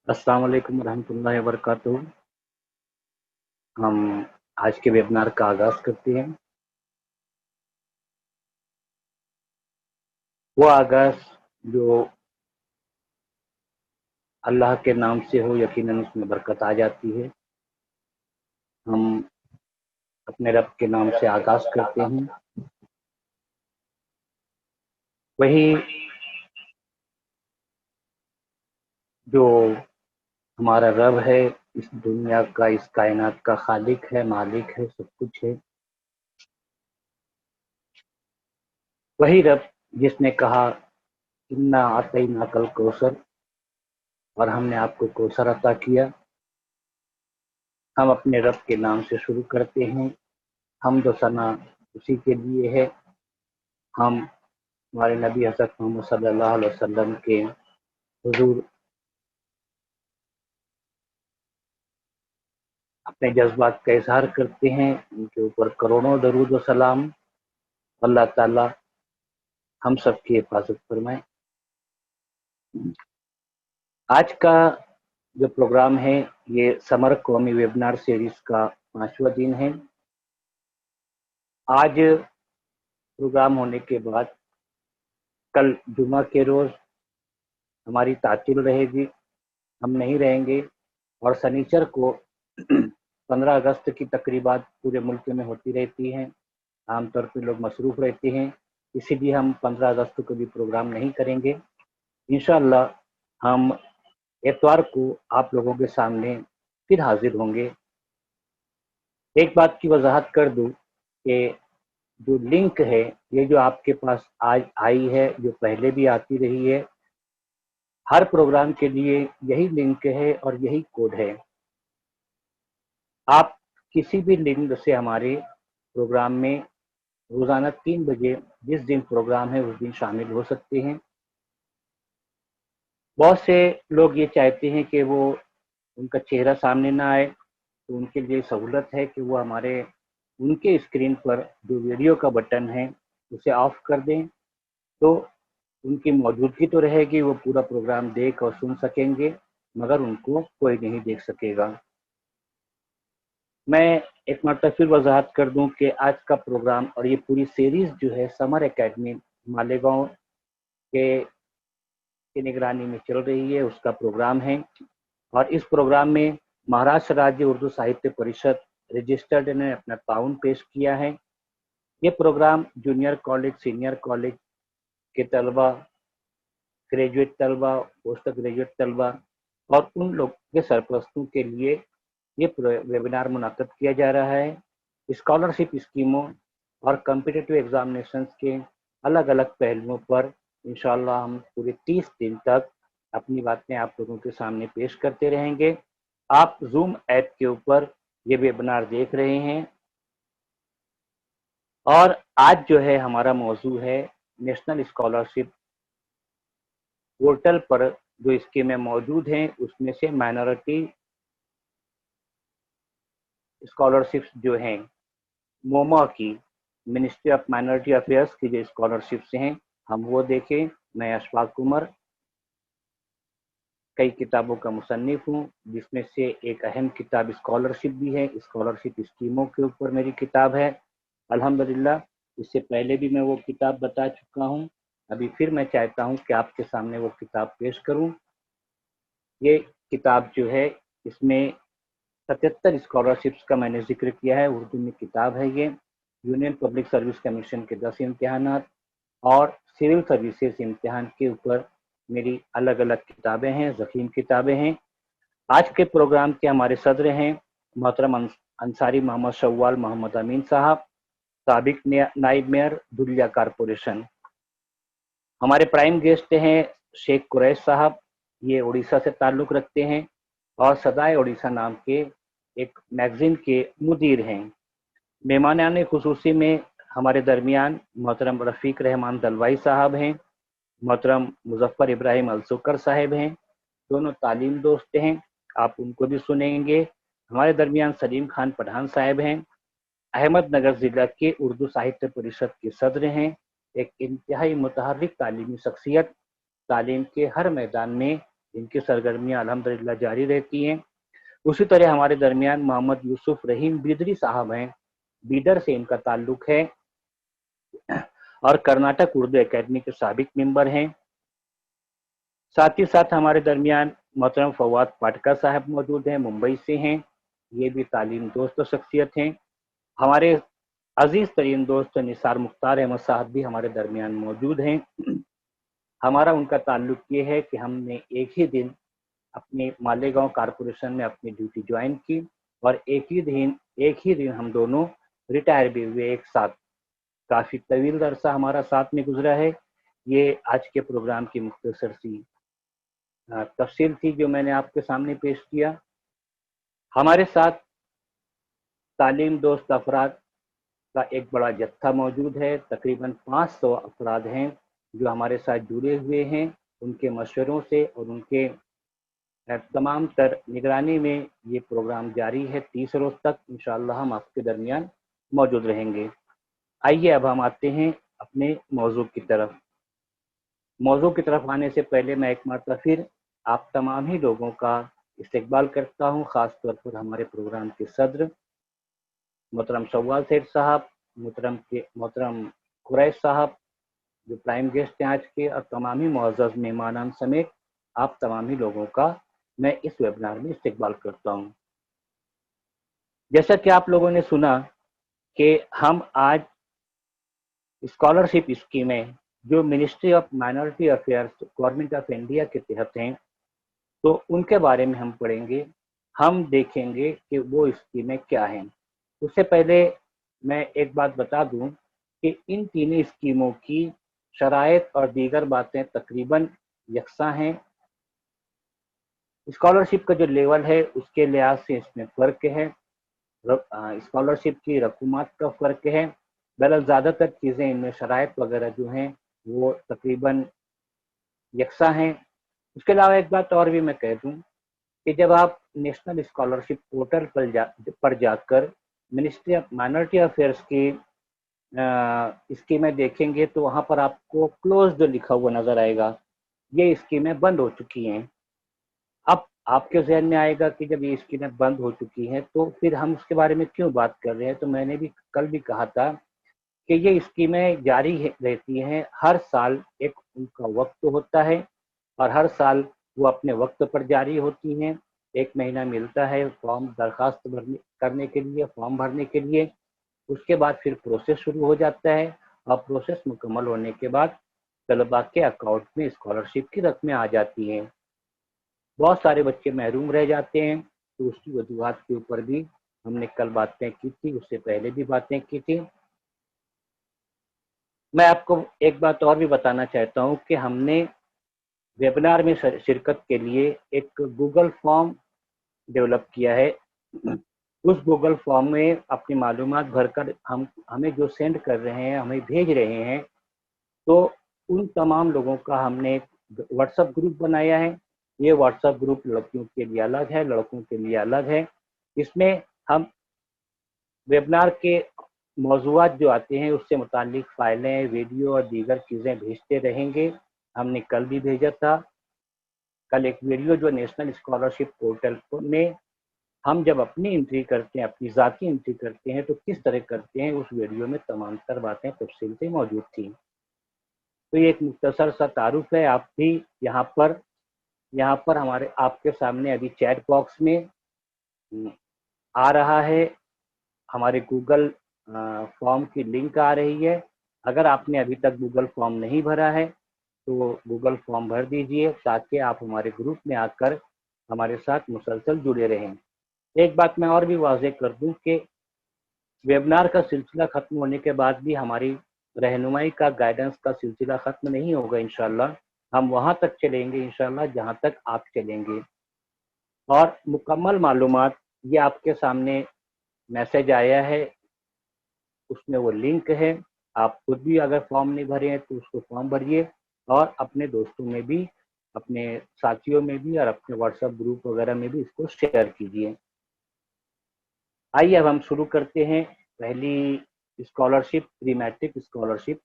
अस्सलाम वालेकुम रहमतुल्लाहि व बरकातुहू। हम आज के वेबिनार का आगाज़ करते हैं। वो आगाज़ जो अल्लाह के नाम से हो, यकीनन उसमें बरकत आ जाती है। हम अपने रब के नाम से आगाज़ करते हैं। वही जो हमारा रब है, इस दुनिया का, इस कायनात का खालिक है, मालिक है, सब कुछ है। वही रब जिसने कहा इन्ना अतैनाकल कौसर, और हमने आपको कौसर अता किया। हम अपने रब के नाम से शुरू करते हैं। हम्द व सना उसी के लिए है। हम हमारे नबी हज़रत मोहम्मद सल्लल्लाहु अलैहि वसल्लम के हुजूर अपने जज्बात का इजहार करते हैं। उनके ऊपर करोड़ों दरूद व सलाम। अल्लाह ताला हम सब की हिफाजत फरमाए। आज का जो प्रोग्राम है, ये समर कौमी वेबिनार सीरीज का 5वां दिन है। आज प्रोग्राम होने के बाद कल जुमा के रोज़ हमारी तातील रहेगी, हम नहीं रहेंगे। और शनिचर को 15 अगस्त की तकरीबात पूरे मुल्क में होती रहती हैं। आमतौर पे लोग मसरूफ़ रहते हैं, इसीलिए हम 15 अगस्त को भी प्रोग्राम नहीं करेंगे। इंशाअल्लाह हम इतवार को आप लोगों के सामने फिर हाजिर होंगे। एक बात की वजाहत कर दूं कि जो लिंक है, ये जो आपके पास आज आई है, जो पहले भी आती रही है, हर प्रोग्राम के लिए यही लिंक है और यही कोड है। आप किसी भी लिंक से हमारे प्रोग्राम में रोज़ाना 3 बजे जिस दिन प्रोग्राम है उस दिन शामिल हो सकते हैं। बहुत से लोग ये चाहते हैं कि वो उनका चेहरा सामने ना आए, तो उनके लिए सहूलत है कि वो हमारे उनके स्क्रीन पर जो वीडियो का बटन है उसे ऑफ कर दें, तो उनकी मौजूदगी तो रहेगी, वो पूरा प्रोग्राम देख और सुन सकेंगे, मगर उनको कोई नहीं देख सकेगा। मैं एक मरतबा फिर वजाहत कर दूं कि आज का प्रोग्राम और ये पूरी सीरीज जो है समर एकेडमी मालेगांव की निगरानी में चल रही है, उसका प्रोग्राम है। और इस प्रोग्राम में महाराष्ट्र राज्य उर्दू साहित्य परिषद रजिस्टर्ड ने अपना ताउन पेश किया है। ये programme junior college, senior college के तलबा, ग्रेजुएट तलबा, पोस्ट ग्रेजुएट तलबा और उन लोग के सरपरस्तों के लिए ये वेबिनार मुनाकिद किया जा रहा है। स्कॉलरशिप स्कीमों और कम्पिटिटिव एग्जामिनेशंस के अलग अलग पहलुओं पर इंशाल्लाह हम पूरे 30 दिन तक अपनी बातें आप लोगों के सामने पेश करते रहेंगे। आप जूम ऐप के ऊपर ये वेबिनार देख रहे हैं और आज जो है हमारा मौजू है नेशनल स्कॉलरशिप पोर्टल पर जो स्कीमें मौजूद हैं उसमें से माइनॉरिटी स्कॉलरशिप्स जो हैं, मोमा की, मिनिस्ट्री ऑफ माइनॉरिटी अफेयर्स की जो स्कॉलरशिप्स हैं, हम वो देखें। मैं अशफाक उमर कई किताबों का मुसन्निफ हूँ, जिसमें से एक अहम किताब स्कॉलरशिप भी है। स्कॉलरशिप स्कीमों के ऊपर मेरी किताब है अल्हम्दुलिल्लाह। इससे पहले भी मैं वो किताब बता चुका हूँ। अभी फिर मैं चाहता हूँ कि आपके सामने वो किताब पेश करूँ। ये किताब जो है, इसमें 77 स्कॉलरशिप्स का मैंने जिक्र किया है। उर्दू में किताब है ये। यूनियन पब्लिक सर्विस कमीशन के 10 इम्तिहानात और सिविल सर्विसेज इम्तिहान के ऊपर मेरी अलग अलग किताबें हैं, ज़ख़ीम किताबें हैं। आज के प्रोग्राम के हमारे सदर हैं मोहतरम अंसारी मोहम्मद शव्वाल मोहम्मद अमीन साहब, साबिक नाइब मेयर दुलिया कारपोरेशन। हमारे प्राइम गेस्ट हैं शेख कुरैश साहब, ये उड़ीसा से ताल्लुक़ रखते हैं और सदाए उड़ीसा नाम के एक मैगज़ीन के मुदीर हैं। मेहमानाने खुसूसी में हमारे दरमियान मोहतरम रफ़ीक रहमान दलवाई साहब हैं, मोहतरम मुज़फ़्फ़र इब्राहिम अलसुकर साहब हैं। दोनों तालीम दोस्त हैं, आप उनको भी सुनेंगे। हमारे दरमियान सलीम खान पठान साहब हैं, अहमदनगर ज़िला के उर्दू साहित्य परिषद के सदर हैं, एक इंतहाई मुतहर्रिक तालीमी शख्सियत, तालीम के हर मैदान में इनकी सरगर्मियां अल्हम्दुलिल्लाह जारी रहती हैं। उसी तरह हमारे दरमियान मोहम्मद यूसुफ रहीम बिदरी साहब हैं, बीदर से इनका ताल्लुक है और कर्नाटक उर्दू एकेडमी के साबिक मेंबर हैं। साथ ही साथ हमारे दरमियान मोहतरम फवाद पाटका साहब मौजूद हैं, मुंबई से हैं। ये भी तालीम दोस्त शख्सियत हैं। हमारे अजीज तरीन दोस्त निसार मुख्तार अहमद साहब भी हमारे दरमियान मौजूद हैं। हमारा उनका ताल्लुक ये है कि हमने एक ही दिन अपने मालेगांव कारपोरेशन में अपनी ड्यूटी ज्वाइन की और एक ही दिन हम दोनों रिटायर भी हुए एक साथ। काफ़ी तवील अरसा हमारा साथ में गुजरा है। ये आज के प्रोग्राम की मुख्तसर सी तफसील थी जो मैंने आपके सामने पेश किया। हमारे साथ तालीम दोस्त अफराद का एक बड़ा जत्था मौजूद है। तकरीबन 500 अफराद हैं जो हमारे साथ जुड़े हुए हैं। उनके मशवरों से और उनके तमाम तर निगरानी में ये प्रोग्राम जारी है। 30 रोज तक इंशाअल्लाह हम आपके दरमियान मौजूद रहेंगे। आइए अब हम आते हैं अपने मौजू की तरफ। मौजू की तरफ आने से पहले मैं एक मरतबा फिर आप तमाम ही लोगों का इस्तकबाल करता हूँ, ख़ास तौर पर हमारे प्रोग्राम के सदर मोहतरम शव्वाल सेठ साहब, मोहतरम कुरैश साहब जो प्राइम गेस्ट हैं आज के, और तमाम ही मुअज़्ज़ज़ मेहमानान समेत आप तमाम ही लोगों का मैं इस वेबिनार में इस्तकबाल करता हूँ। जैसा कि आप लोगों ने सुना कि हम आज स्कॉलरशिप स्कीमें जो ministry of minority affairs government of India के तहत हैं, तो उनके बारे में हम पढ़ेंगे। हम देखेंगे कि वो स्कीमें क्या हैं। उससे पहले मैं एक बात बता दूं कि इन तीनों स्कीमों की शराइत और दीगर बातें तकरीबन यकसा हैं। स्कॉलरशिप का जो लेवल है उसके लिहाज से इसमें फ़र्क है। स्कॉलरशिप की रकूमात का फ़र्क है। बहरहाल ज़्यादातर चीज़ें इनमें शराइत वगैरह जो हैं वो तकरीबन यकसा हैं। उसके अलावा एक बात और भी मैं कह दूं कि जब आप नेशनल स्कॉलरशिप पोर्टल पर जाकर मिनिस्ट्री ऑफ माइनॉरिटी अफेयर्स की स्कीमें देखेंगे तो वहाँ पर आपको क्लोज्ड लिखा हुआ नज़र आएगा। ये स्कीमें बंद हो चुकी हैं। अब आपके जहन में आएगा कि जब ये स्कीमें बंद हो चुकी हैं तो फिर हम उसके बारे में क्यों बात कर रहे हैं। तो मैंने भी कल भी कहा था कि ये स्कीमें जारी रहती हैं। हर साल एक उनका वक्त होता है और हर साल वो अपने वक्त पर जारी होती हैं। एक महीना मिलता है फॉर्म दरखास्त करने के लिए, फॉर्म भरने के लिए। उसके बाद फिर प्रोसेस शुरू हो जाता है और प्रोसेस मुकम्मल होने के बाद तलबा के अकाउंट में स्कॉलरशिप की रकमें आ जाती हैं। बहुत सारे बच्चे महरूम रह जाते हैं, तो उसकी वजूहत के ऊपर भी हमने कल बातें की थी, उससे पहले भी बातें की थी। मैं आपको एक बात और भी बताना चाहता हूँ कि हमने वेबिनार में शिरकत के लिए एक गूगल फॉर्म डेवलप किया है। उस गूगल फॉर्म में अपनी मालूमात भरकर हमें जो सेंड कर रहे हैं, हमें भेज रहे हैं, तो उन तमाम लोगों का हमने एक व्हाट्सएप ग्रुप बनाया है। ये व्हाट्सएप ग्रुप लड़कियों के लिए अलग है, लड़कों के लिए अलग है। इसमें हम वेबिनार के मौज़ूआत जो आते हैं उससे मुतालिक फ़ाइलें, वीडियो और दीगर चीज़ें भेजते रहेंगे। हमने कल भी भेजा था। कल एक वीडियो जो नेशनल स्कॉलरशिप पोर्टल में हम जब अपनी एंट्री करते हैं, अपनी ज़ाती एंट्री करते हैं तो किस तरह करते हैं, उस वीडियो में तमाम तर बातें तफसील से मौजूद थी। तो ये एक मुख्तसर सा तारुफ है। आप भी यहाँ पर हमारे आपके सामने अभी चैट बॉक्स में आ रहा है, हमारे गूगल फॉर्म की लिंक आ रही है। अगर आपने अभी तक गूगल फॉर्म नहीं भरा है तो गूगल फॉर्म भर दीजिए ताकि आप हमारे ग्रुप में आकर हमारे साथ मुसलसल जुड़े रहें। एक बात मैं और भी वाज़ेह कर दूं कि वेबिनार का सिलसिला ख़त्म होने के बाद भी हमारी रहनुमाई का, गाइडेंस का सिलसिला ख़त्म नहीं होगा इंशाअल्लाह। हम वहाँ तक चलेंगे इंशाअल्लाह जहाँ तक आप चलेंगे। और मुकम्मल मालूमात ये आपके सामने मैसेज आया है, उसमें वो लिंक है। आप खुद भी अगर फॉर्म नहीं भरे हैं तो उसको फॉर्म भरिए और अपने दोस्तों में भी, अपने साथियों में भी और अपने व्हाट्सएप ग्रुप वगैरह में भी इसको शेयर कीजिए। आइए अब हम शुरू करते हैं। पहली स्कॉलरशिप, प्री मैट्रिक स्कॉलरशिप,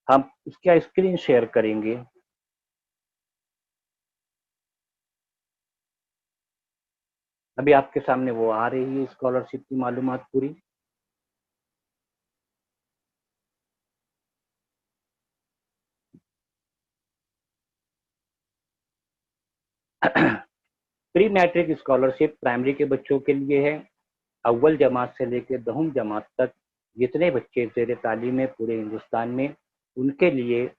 हम इसका स्क्रीन शेयर करेंगे। अभी आपके सामने वो आ रही है स्कॉलरशिप की मालूमात पूरी। प्री मैट्रिक स्कॉलरशिप प्राइमरी के बच्चों के लिए है। अव्वल जमात से लेकर 10वीं जमात तक जितने बच्चे जेर तालीम है पूरे हिंदुस्तान में, उनके लिए,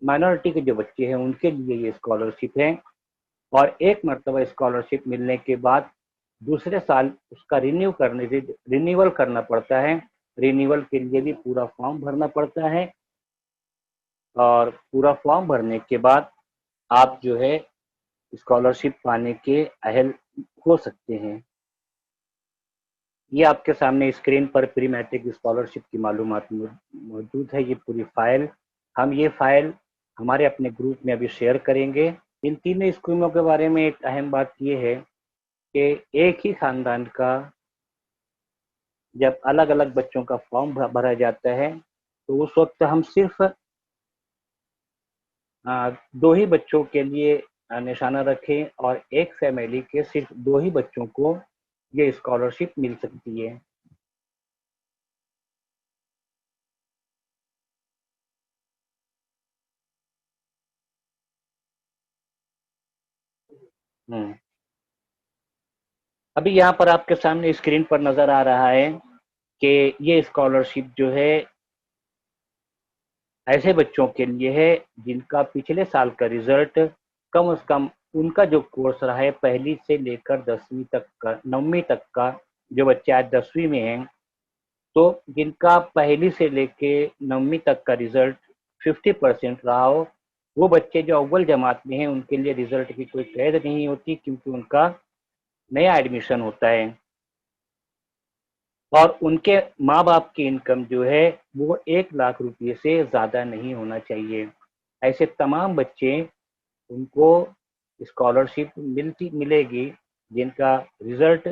माइनॉरिटी के जो बच्चे हैं उनके लिए ये स्कॉलरशिप है। और एक मरतबा स्कॉलरशिप मिलने के बाद दूसरे साल उसका रिन्यूअल करना पड़ता है। रिन्यूअल के लिए भी पूरा फॉर्म भरना पड़ता है, और पूरा फॉर्म भरने के बाद आप जो है स्कॉलरशिप पाने के अहल हो सकते हैं। ये आपके सामने स्क्रीन पर प्री मैट्रिक स्कॉलरशिप की मालूमात मौजूद है। ये पूरी फाइल, हम ये फाइल हमारे अपने ग्रुप में अभी शेयर करेंगे। इन तीनों स्कीमों के बारे में एक अहम बात यह है कि एक ही खानदान का जब अलग अलग बच्चों का फॉर्म भरा जाता है तो उस वक्त हम सिर्फ दो ही बच्चों के लिए निशाना रखें, और एक फैमिली के सिर्फ दो ही बच्चों को ये स्कॉलरशिप मिल सकती है। हम्म। अभी यहाँ पर आपके सामने स्क्रीन पर नजर आ रहा है कि ये स्कॉलरशिप जो है ऐसे बच्चों के लिए है जिनका पिछले साल का रिजल्ट कम से कम, उनका जो कोर्स रहा है पहली से लेकर 10वीं तक का, 9वीं तक का, जो बच्चे आज 10वीं में हैं, तो जिनका पहली से लेके 9वीं तक का रिजल्ट 50% रहा हो, वो बच्चे जो अव्वल जमात में हैं उनके लिए रिजल्ट की कोई कैद नहीं होती, क्योंकि उनका नया एडमिशन होता है। और उनके माँ बाप की इनकम जो है वो 1 लाख रुपये से ज़्यादा नहीं होना चाहिए। ऐसे तमाम बच्चे, उनको स्कॉलरशिप मिलेगी जिनका रिजल्ट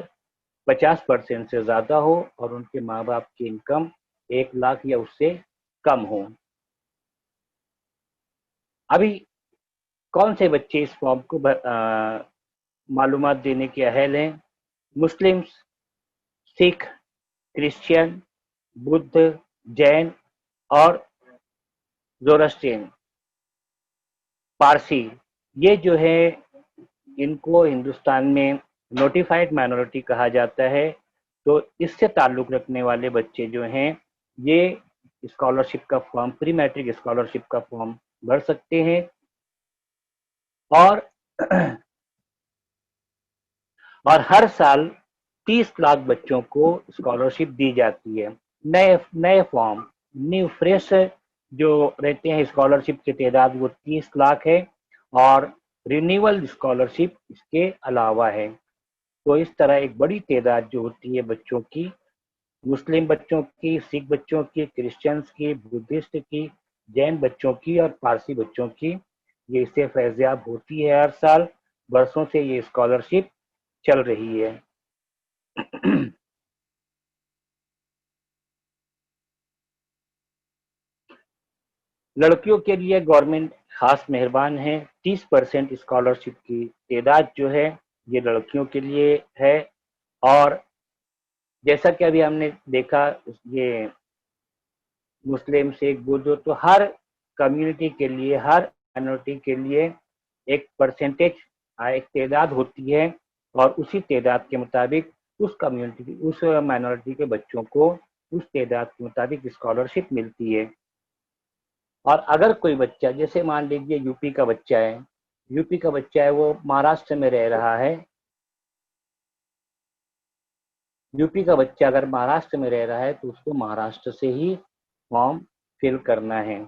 50% से ज़्यादा हो और उनके माँ बाप की इनकम 1 लाख या उससे कम हो। अभी कौन से बच्चे इस फॉर्म को मालूमात देने के अहल हैं? मुस्लिम्स, सिख, क्रिश्चियन, बुद्ध, जैन और जोरास्ट्रियन, पारसी, ये जो है इनको हिंदुस्तान में नोटिफाइड माइनॉरिटी कहा जाता है। तो इससे ताल्लुक़ रखने वाले बच्चे जो हैं ये स्कॉलरशिप का फॉर्म, प्री मैट्रिक स्कॉलरशिप का फॉर्म भर सकते हैं। और और हर साल 30 लाख बच्चों को स्कॉलरशिप दी जाती है। नए नए फॉर्म, न्यू फ्रेश जो रहते हैं स्कॉलरशिप की तादाद वो 30 लाख है, और रिन्यूअल स्कॉलरशिप इसके अलावा है। तो इस तरह एक बड़ी तादाद जो होती है बच्चों की, मुस्लिम बच्चों की, सिख बच्चों की, क्रिश्चियंस की, बुद्धिस्ट की, जैन बच्चों की और पारसी बच्चों की, ये इससे फैज़याब होती है। हर साल बरसों से ये स्कॉलरशिप चल रही है। लड़कियों के लिए गवर्नमेंट खास मेहरबान है। 30% स्कॉलरशिप की तादाद जो है ये लड़कियों के लिए है। और जैसा कि अभी हमने देखा, ये मुस्लिम, सिख, बुद्ध, तो हर कम्युनिटी के लिए, हर माइनॉरिटी के लिए एक परसेंटेज, एक तादाद होती है, और उसी तादाद के मुताबिक उस कम्युनिटी, उस माइनॉरिटी के बच्चों को उस तादाद के मुताबिक स्कॉलरशिप मिलती है। और अगर कोई बच्चा, जैसे मान लीजिए यूपी का बच्चा है, यूपी का बच्चा है, वो महाराष्ट्र में रह रहा है, यूपी का बच्चा अगर महाराष्ट्र में रह रहा है तो उसको महाराष्ट्र से ही फॉर्म फिल करना है।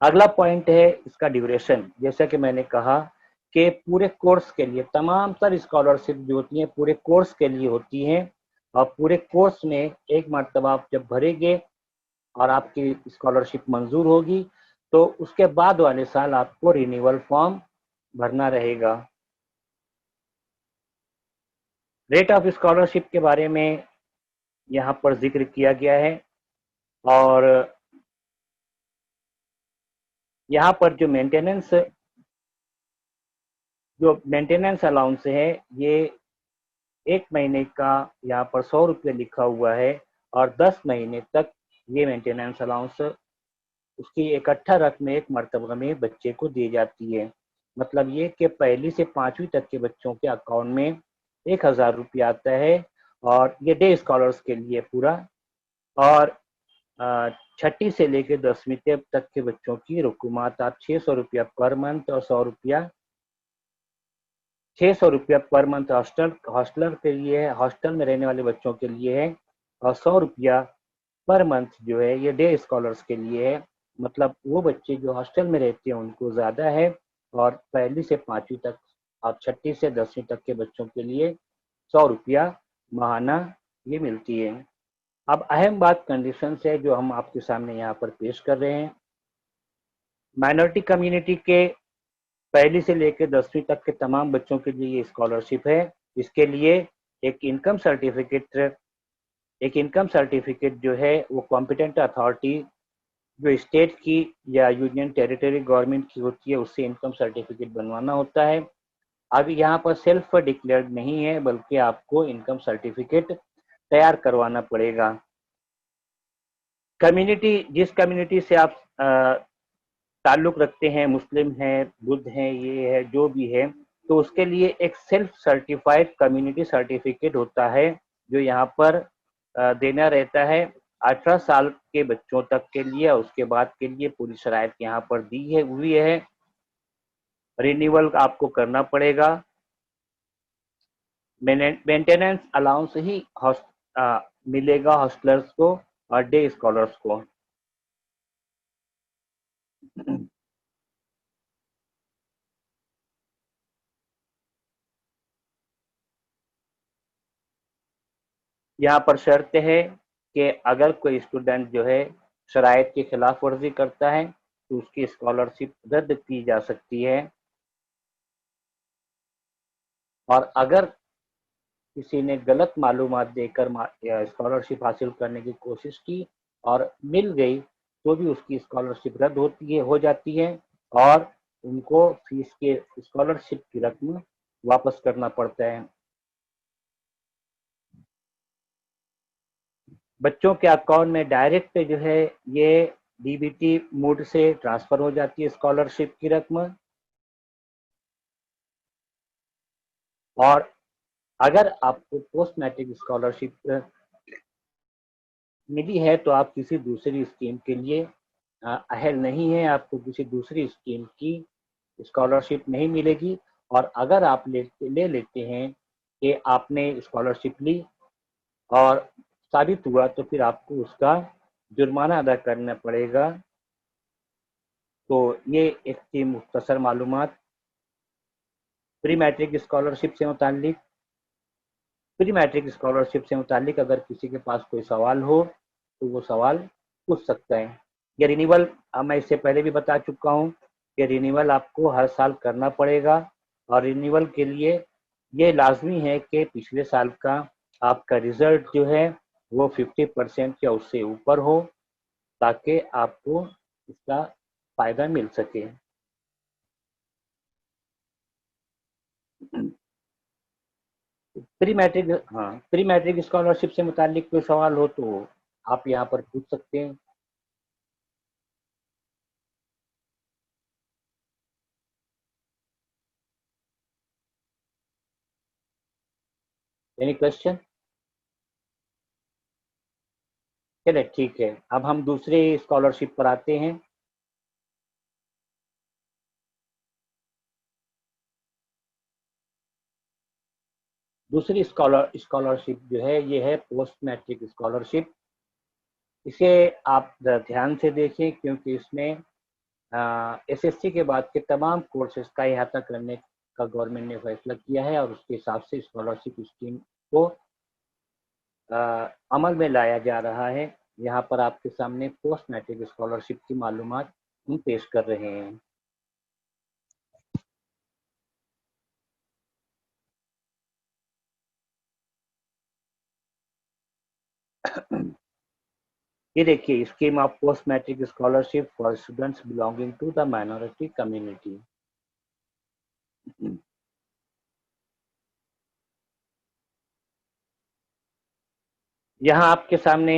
अगला पॉइंट है इसका ड्यूरेशन। जैसा कि मैंने कहा कि पूरे कोर्स के लिए, तमाम तर स्कॉलरशिप जो होती हैं पूरे कोर्स के लिए होती हैं, और पूरे कोर्स में एक मरतबा आप जब भरेंगे और आपकी स्कॉलरशिप मंजूर होगी तो उसके बाद वाले साल आपको रिन्यूअल फॉर्म भरना रहेगा। रेट ऑफ स्कॉलरशिप के बारे में यहाँ पर जिक्र किया गया है। और यहाँ पर जो मेंटेनेंस अलाउंस है, ये 1 महीने का यहाँ पर 100 रुपये लिखा हुआ है और 10 महीने तक ये मेंटेनेंस अलाउंस उसकी इकट्ठा रकम एक मरतबा में बच्चे को दी जाती है। मतलब ये कि पहली से 5वीं तक के बच्चों के अकाउंट में 1000 रुपया आता है और ये डे स्कॉलर्स के लिए पूरा। और छठी से लेकर 10वीं तक के बच्चों की रुकुमात आप 600 रुपया पर मंथ और 100 रुपया 600 रुपया पर मंथ हॉस्टलर के लिए है, हॉस्टल में रहने वाले बच्चों के लिए है। और 100 रुपया पर मंथ जो है ये डे स्कॉलर्स के लिए है। मतलब वो बच्चे जो हॉस्टल में रहते हैं उनको ज़्यादा है और पहली से 5वीं तक और छठी से 10वीं तक के बच्चों के लिए 100 रुपया माहाना ये मिलती है। अब अहम बात कंडीशन है जो हम आपके सामने यहाँ पर पेश कर रहे हैं। माइनॉरिटी कम्युनिटी के पहली से लेकर 10वीं तक के तमाम बच्चों के लिए ये स्कॉलरशिप है। इसके लिए एक इनकम सर्टिफिकेट एक इनकम सर्टिफिकेट जो है वो कॉम्पिटेंट अथॉरिटी जो स्टेट की या यूनियन टेरिटरी गवर्नमेंट की होती है उससे इनकम सर्टिफिकेट बनवाना होता है। अब यहाँ पर सेल्फ डिक्लेयर्ड नहीं है बल्कि आपको इनकम सर्टिफिकेट तैयार करवाना पड़ेगा। जिस कम्युनिटी से आप ताल्लुक रखते हैं, मुस्लिम हैं, बुद्ध हैं, ये है जो भी है, तो उसके लिए एक सेल्फ सर्टिफाइड कम्युनिटी सर्टिफिकेट होता है जो यहाँ पर देना रहता है 18 साल के बच्चों तक के लिए। उसके बाद के लिए पूरी शराइत यहाँ पर दी है हुई है। रिन्यूअल आपको करना पड़ेगा। मेंटेनेंस अलाउंस ही मिलेगा हॉस्टलर्स को और डे स्कॉलर्स को। यहाँ पर शर्त है कि अगर कोई स्टूडेंट जो है शराइत की खिलाफ वर्जी करता है तो उसकी स्कॉलरशिप रद्द की जा सकती है। और अगर किसी ने गलत मालूमात देकर स्कॉलरशिप हासिल करने की कोशिश की और मिल गई तो भी उसकी स्कॉलरशिप रद्द हो जाती है और उनको फीस के स्कॉलरशिप की रकम वापस करना पड़ता है। बच्चों के अकाउंट में डायरेक्ट जो है ये डीबीटी मोड से ट्रांसफर हो जाती है स्कॉलरशिप की रकम। और अगर आपको पोस्ट मैट्रिक स्कॉलरशिप मिली है तो आप किसी दूसरी स्कीम के लिए अहल नहीं है, आपको किसी दूसरी स्कीम की स्कॉलरशिप नहीं मिलेगी। और अगर आप ले लेते हैं कि आपने स्कॉलरशिप ली और साबित हुआ तो फिर आपको उसका जुर्माना अदा करना पड़ेगा। तो ये एक थी मुख्तसर मालूमात प्री मैट्रिक स्कॉलरशिप से मुतालिक। प्री मैट्रिक स्कॉलरशिप से मुतालिक अगर किसी के पास कोई सवाल हो तो वो सवाल पूछ सकता है। ये रिन्यूअल मैं इससे पहले भी बता चुका हूँ कि रिन्यूअल आपको हर साल करना पड़ेगा। और रिन्यूअल के लिए ये लाजमी है कि पिछले साल का आपका रिजल्ट जो है वो 50% या उससे ऊपर हो ताकि आपको इसका फ़ायदा मिल सके। प्री मैट्रिक स्कॉलरशिप से मुतालिक कोई सवाल हो तो आप यहाँ पर पूछ सकते हैं। Any question? चलिए ठीक है, अब हम दूसरे स्कॉलरशिप पर आते हैं। दूसरी स्कॉलरशिप जो है ये है पोस्ट मैट्रिक स्कॉलरशिप। इसे आप ध्यान से देखें क्योंकि इसमें एसएससी के बाद के तमाम कोर्सेज का अहाता करने का गवर्नमेंट ने फैसला किया है और उसके हिसाब से स्कॉलरशिप स्कीम को अमल में लाया जा रहा है। यहाँ पर आपके सामने पोस्ट मैट्रिक स्कॉलरशिप की मालूमात हम पेश कर रहे हैं। ये देखिए scheme of post matric scholarship for students belonging to the minority community. यहाँ आपके सामने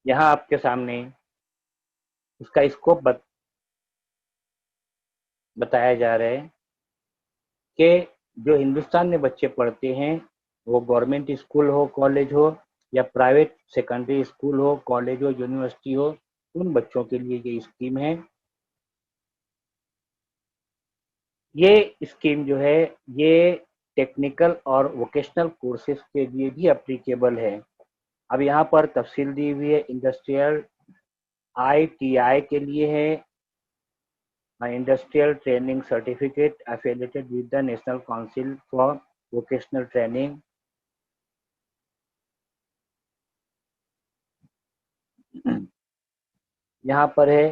यहाँ आपके सामने इसका स्कोप बताया जा रहा है कि जो हिंदुस्तान में बच्चे पढ़ते हैं, वो गवर्नमेंट स्कूल हो, कॉलेज हो, या प्राइवेट सेकेंडरी स्कूल हो, कॉलेज हो, यूनिवर्सिटी हो, उन बच्चों के लिए ये स्कीम है। ये स्कीम जो है, ये टेक्निकल और वोकेशनल कोर्सेज के लिए भी अप्लीकेबल है। अब यहाँ पर तफसील दी हुई है। इंडस्ट्रियल ITI के लिए है, industrial training certificate affiliated with the national council for vocational training. यहाँ पर है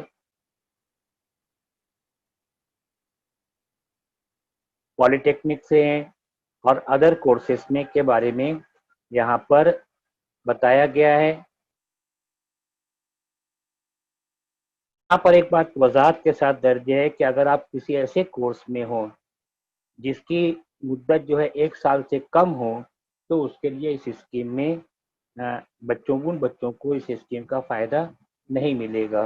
पॉलिटेक्निक से हैं और अदर कोर्सेस में के बारे में यहाँ पर बताया गया है। यहाँ पर एक बात वजाहत के साथ दर्ज है कि अगर आप किसी ऐसे कोर्स में हो जिसकी मुद्दत जो है 1 साल से कम हो, तो उसके लिए इस स्कीम में उन बच्चों को इस स्कीम का फायदा नहीं मिलेगा।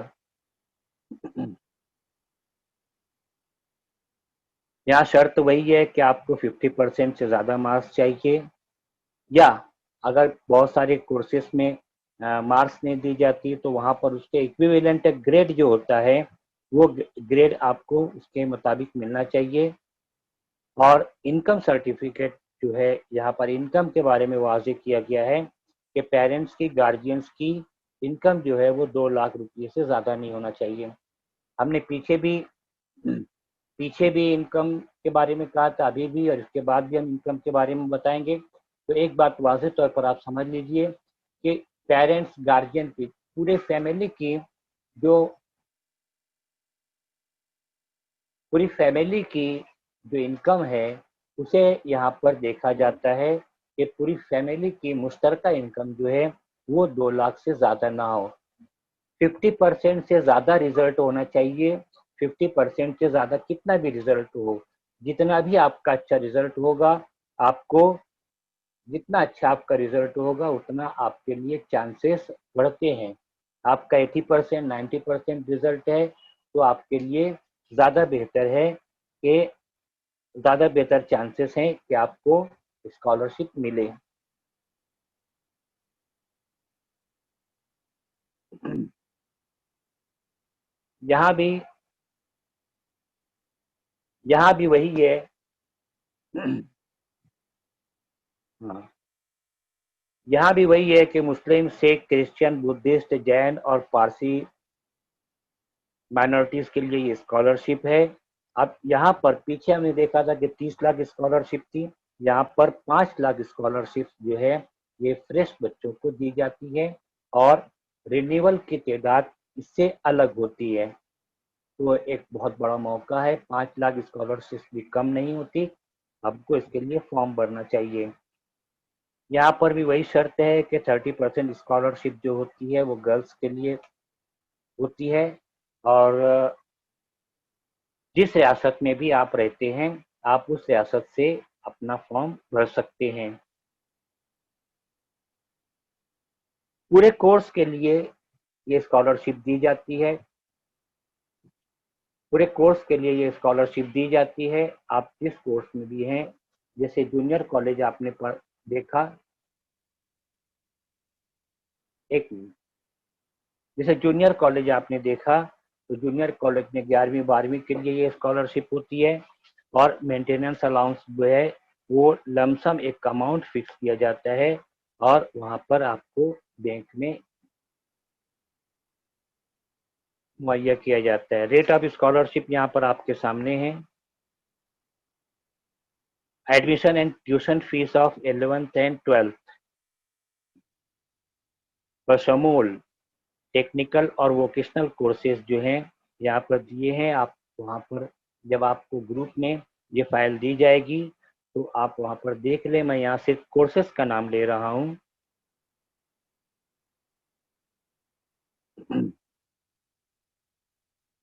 यहाँ शर्त वही है कि आपको 50% से ज़्यादा मार्क्स चाहिए, या अगर बहुत सारे कोर्सेस में मार्क्स नहीं दी जाती, तो वहाँ पर उसके इक्विवेलेंट ग्रेड जो होता है, वो ग्रेड आपको उसके मुताबिक मिलना चाहिए। और इनकम सर्टिफिकेट जो है, यहाँ पर इनकम के बारे में वाजे किया गया है कि पेरेंट्स की, गार्जियंस की इनकम जो है वो 2 लाख रुपये से ज़्यादा नहीं होना चाहिए। हमने पीछे भी इनकम के बारे में कहा था, अभी भी, और इसके बाद भी हम इनकम के बारे में बताएंगे। तो एक बात वाज़ेह तौर पर आप समझ लीजिए कि पेरेंट्स, गार्जियन की, पूरे फैमिली की जो पूरी फैमिली की जो इनकम है, उसे यहाँ पर देखा जाता है कि पूरी फैमिली की मुश्तरका इनकम जो है वो 2 लाख से ज़्यादा ना हो। 50% से ज़्यादा रिजल्ट होना चाहिए। 50% से ज़्यादा कितना भी रिजल्ट हो, जितना भी आपका अच्छा रिजल्ट होगा, आपको जितना अच्छा आपका रिजल्ट होगा, उतना आपके लिए चांसेस बढ़ते हैं। आपका 80%, 90% रिजल्ट है, तो आपके लिए ज़्यादा बेहतर है कि ज़्यादा बेहतर चांसेस हैं कि आपको स्कॉलरशिप मिले। यहाँ भी यहाँ भी वही है। हाँ, यहाँ भी वही है कि मुस्लिम, सिख, क्रिश्चियन, बुद्धिस्ट, जैन और पारसी माइनॉरिटीज के लिए ये स्कॉलरशिप है। अब यहाँ पर पीछे हमने देखा था कि 30 लाख स्कॉलरशिप थी। यहाँ पर 5 लाख स्कॉलरशिप जो है, ये फ्रेश बच्चों को दी जाती है, और रिन्यूअल की तादाद इससे अलग होती है। तो एक बहुत बड़ा मौका है। 5 लाख स्कॉलरशिप भी कम नहीं होती। आपको इसके लिए फॉर्म भरना चाहिए। यहाँ पर भी वही शर्त है कि 30% स्कॉलरशिप जो होती है वो गर्ल्स के लिए होती है। और जिस रियासत में भी आप रहते हैं, आप उस रियासत से अपना फॉर्म भर सकते हैं। पूरे कोर्स के लिए ये स्कॉलरशिप दी जाती है। पूरे कोर्स के लिए ये स्कॉलरशिप दी जाती है। आप जिस कोर्स में भी हैं, जैसे जूनियर कॉलेज आपने देखा, एक मिनट, जैसे जूनियर कॉलेज आपने देखा, तो जूनियर कॉलेज में 11वीं 12वीं के लिए ये स्कॉलरशिप होती है, और मेंटेनेंस अलाउंस जो है वो लमसम एक अमाउंट फिक्स किया जाता है, और वहाँ पर आपको बैंक में मुहैया किया जाता है। रेट ऑफ स्कॉलरशिप यहाँ पर आपके सामने है। Admission and tuition fees of 11th and 12th बशमूल टेक्निकल और वोकेशनल कोर्सेज जो हैं, यहाँ पर दिए हैं। आप वहाँ पर, जब आपको ग्रुप में ये फाइल दी जाएगी, तो आप वहाँ पर देख लें। मैं यहाँ सिर्फ कोर्सेज का नाम ले रहा हूँ।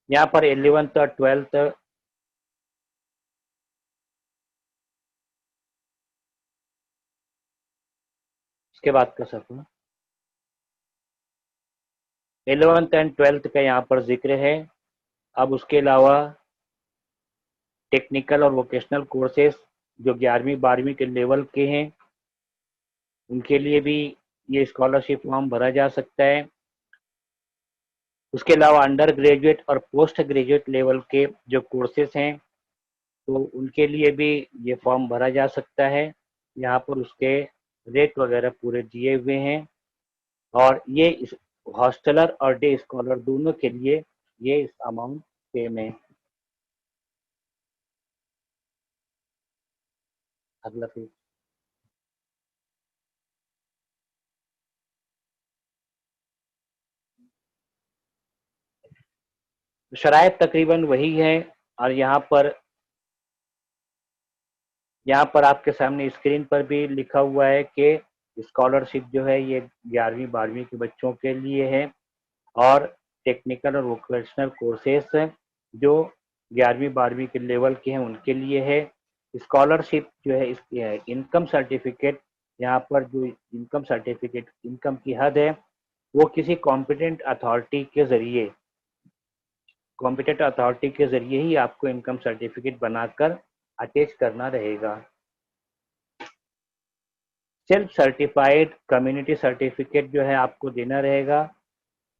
यहाँ पर 11th और 12th उसके बाद का सफ़र 11th एंड 12th का यहाँ पर जिक्र है। अब उसके अलावा टेक्निकल और वोकेशनल कोर्सेज जो 11वीं 12वीं के लेवल के हैं, उनके लिए भी ये स्कॉलरशिप फॉर्म भरा जा सकता है। उसके अलावा अंडर ग्रेजुएट और पोस्ट ग्रेजुएट लेवल के जो कोर्सेज हैं, तो उनके लिए भी ये फॉर्म भरा जा सकता है। यहाँ पर उसके रेट वगैरह पूरे दिए हुए हैं, और ये हॉस्टलर और डे स्कॉलर दोनों के लिए ये इस अमाउंट सेम है। अगला फिर शराइत तकरीबन वही है। और यहाँ पर आपके सामने स्क्रीन पर भी लिखा हुआ है कि स्कॉलरशिप जो है ये 11वीं 12वीं के बच्चों के लिए है, और टेक्निकल और वोकेशनल कोर्सेस जो 11वीं 12वीं के लेवल के हैं उनके लिए है। स्कॉलरशिप जो है इसकी इनकम सर्टिफिकेट, यहाँ पर जो इनकम सर्टिफिकेट इनकम की हद है वो किसी कॉम्पिटेंट अथॉरिटी के जरिए ही आपको इनकम सर्टिफिकेट बनाकर अटैच करना रहेगा। सेल्फ सर्टिफाइड कम्युनिटी सर्टिफिकेट जो है आपको देना रहेगा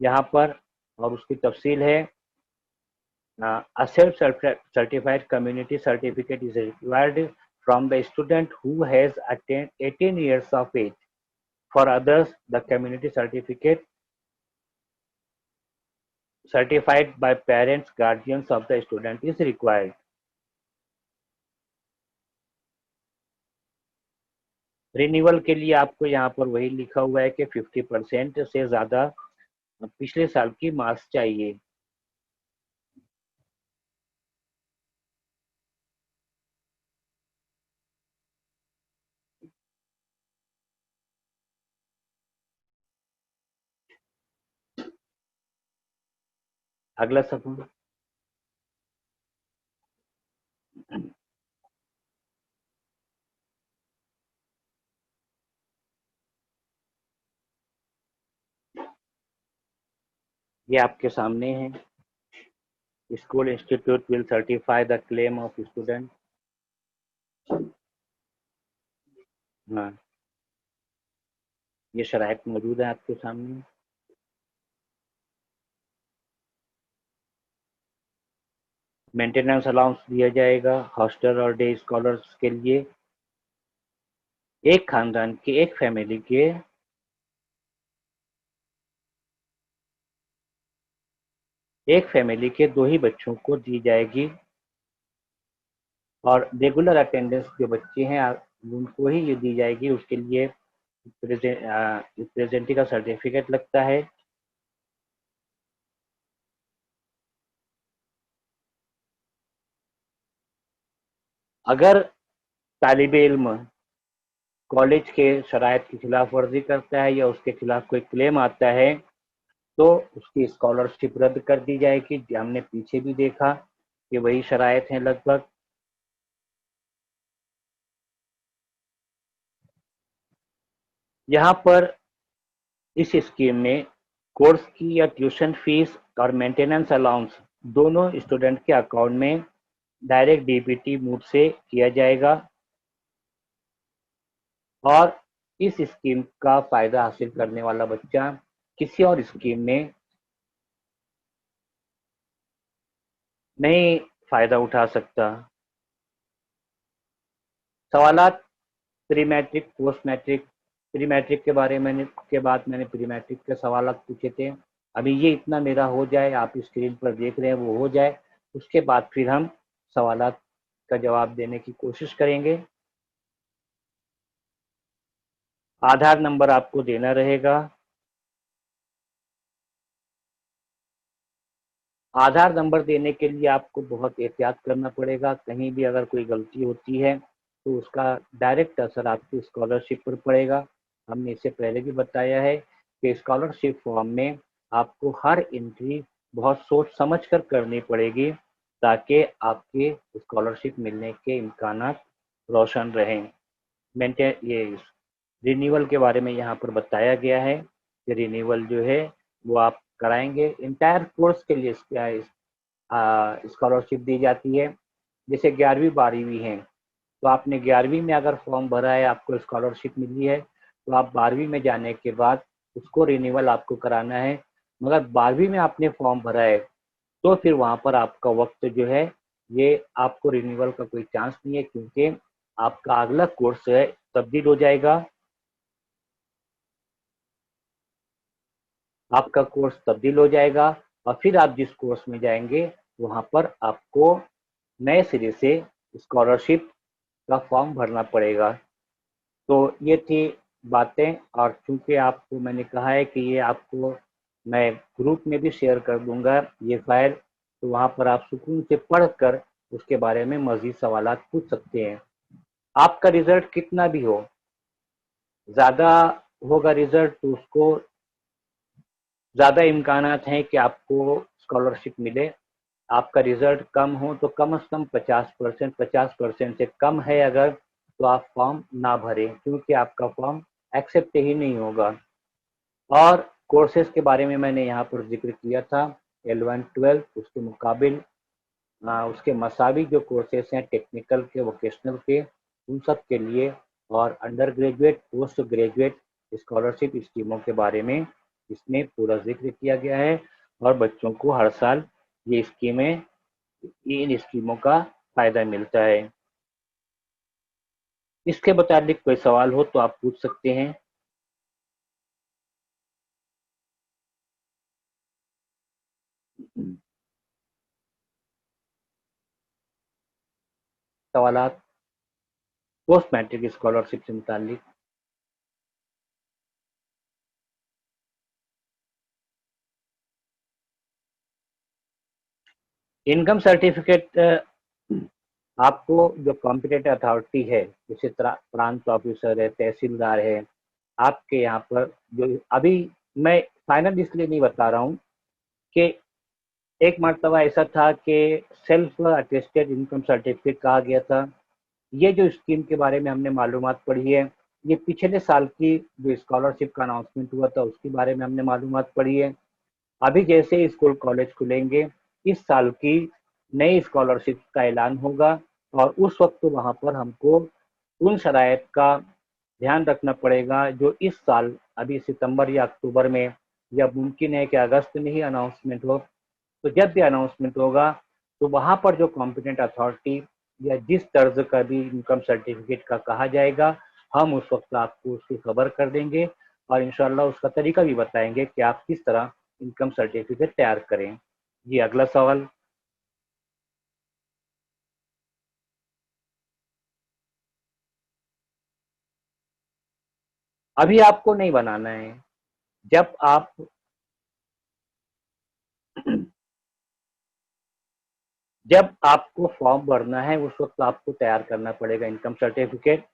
यहाँ पर, और उसकी तफसील है। A self-certified community certificate is required from the student who has attained 18 years of age. For others, the community certificate certified by parents, guardians of the student is required. Renewal के लिए आपको यहाँ पर वही लिखा हुआ है कि 50% से ज़्यादा पिछले साल की मार्क्स चाहिए। अगला सवाल। ये आपके सामने है। School institute will certify the claim of student. हाँ, ये शराइत मौजूद है आपके सामने। मेंटेनेंस अलाउंस दिया जाएगा हॉस्टल और डे स्कॉलर्स के लिए। एक खानदान के एक फैमिली के 2 ही बच्चों को दी जाएगी, और रेगुलर अटेंडेंस जो बच्चे हैं उनको ही ये दी जाएगी। उसके लिए प्रेजेंटी का सर्टिफिकेट लगता है। अगर तालिब इल्म कॉलेज के शराइत की खिलाफ वर्जी करता है या उसके खिलाफ कोई क्लेम आता है, तो उसकी स्कॉलरशिप रद्द कर दी जाएगी। हमने पीछे भी देखा कि वही शराइत हैं लगभग। यहाँ पर इस स्कीम में कोर्स की या ट्यूशन फीस और मेंटेनेंस अलाउंस दोनों स्टूडेंट के अकाउंट में डायरेक्ट डीबीटी मोड से किया जाएगा, और इस स्कीम का फायदा हासिल करने वाला बच्चा किसी और स्कीम में नहीं फायदा उठा सकता। सवालात pre matric, post matric. Pre matric के बारे में के बाद मैंने प्री मैट्रिक के सवाल पूछे थे। अभी ये इतना मेरा हो जाए, आप स्क्रीन पर देख रहे हैं वो हो जाए, उसके बाद फिर हम सवालात का जवाब देने की कोशिश करेंगे। आधार नंबर आपको देना रहेगा। आधार नंबर देने के लिए आपको बहुत एहतियात करना पड़ेगा। कहीं भी अगर कोई गलती होती है तो उसका डायरेक्ट असर आपकी स्कॉलरशिप पर पड़ेगा। हमने इससे पहले भी बताया है कि स्कॉलरशिप फॉर्म में आपको हर एंट्री बहुत सोच समझ कर करनी पड़ेगी, ताकि आपके स्कॉलरशिप मिलने के इम्कानात रोशन रहें। मेंटेन ये रिन्यूअल के बारे में यहाँ पर बताया गया है कि रिन्यूअल जो है वो आप कराएंगे। इंटायर कोर्स के लिए स्कॉलरशिप दी जाती है। जैसे 11वीं 12वीं है, तो आपने 11वीं में अगर फॉर्म भरा है, आपको स्कॉलरशिप मिली है, तो आप 12वीं में जाने के बाद उसको रिन्यूअल आपको कराना है। मगर 12वीं में आपने फॉर्म भरा है, तो फिर वहाँ पर आपका वक्त जो है, ये आपको रिन्यूअल का कोई चांस नहीं है, क्योंकि आपका अगला कोर्स है तब्दील हो जाएगा। आपका कोर्स तब्दील हो जाएगा और फिर आप जिस कोर्स में जाएंगे वहाँ पर आपको नए सिरे से स्कॉलरशिप का फॉर्म भरना पड़ेगा। तो ये थी बातें। और चूंकि आपको मैंने कहा है कि ये आपको मैं ग्रुप में भी शेयर कर दूंगा ये फाइल, तो वहाँ पर आप सुकून से पढ़कर उसके बारे में मजीद सवालात पूछ सकते हैं। आपका रिजल्ट कितना भी हो, ज़्यादा होगा रिजल्ट तो उसको ज़्यादा इम्कानात हैं कि आपको स्कॉलरशिप मिले। आपका रिजल्ट कम हो तो कम से कम 50%, 50% से कम है अगर, तो आप फॉर्म ना भरें, क्योंकि आपका फॉर्म एक्सेप्ट ही नहीं होगा। और कोर्सेज के बारे में मैंने यहाँ पर जिक्र किया था, L1 12 उसके मुकाबिल उसके मसावी जो कोर्सेज हैं टेक्निकल के, वोकेशनल के, उन सब के लिए और under graduate post graduate scholarship स्कीमों के बारे में इसमें पूरा जिक्र किया गया है। और बच्चों को हर साल ये स्कीमें, इन स्कीमों का फायदा मिलता है। इसके मुताबिक कोई सवाल हो तो आप पूछ सकते हैं। सवालात पोस्ट मैट्रिक स्कॉलरशिप से मुतालिक। इनकम सर्टिफिकेट आपको जो कॉम्पिटेंट अथॉरिटी है, जैसे प्रांत ऑफिसर है, तहसीलदार है, आपके यहाँ पर जो अभी मैं फाइनल इसलिए नहीं बता रहा हूँ कि एक मर्तबा ऐसा था कि सेल्फ अटेस्टेड इनकम सर्टिफिकेट कहा गया था। ये जो स्कीम के बारे में हमने मालूमात पढ़ी है, ये पिछले साल की जो स्कॉलरशिप का अनाउंसमेंट हुआ था उसके बारे में हमने मालूमात पढ़ी है। अभी जैसे स्कूल कॉलेज खुलेंगे, इस साल की नई स्कॉलरशिप का ऐलान होगा और उस वक्त वहाँ पर हमको उन शराइत का ध्यान रखना पड़ेगा जो इस साल अभी सितंबर या अक्टूबर में, या मुमकिन है कि अगस्त में ही अनाउंसमेंट हो। तो जब भी अनाउंसमेंट होगा तो वहाँ पर जो कॉम्पिटेंट अथॉरिटी या जिस तर्ज का भी इनकम सर्टिफिकेट का कहा जाएगा, हम उस वक्त आपको उसकी खबर कर देंगे और इंशाल्लाह उसका तरीका भी बताएंगे कि आप किस तरह इनकम सर्टिफिकेट तैयार करें। जी, अगला सवाल। अभी आपको नहीं बनाना है। जब आप जब आपको फॉर्म भरना है उस वक्त आपको तैयार करना पड़ेगा इनकम सर्टिफिकेट।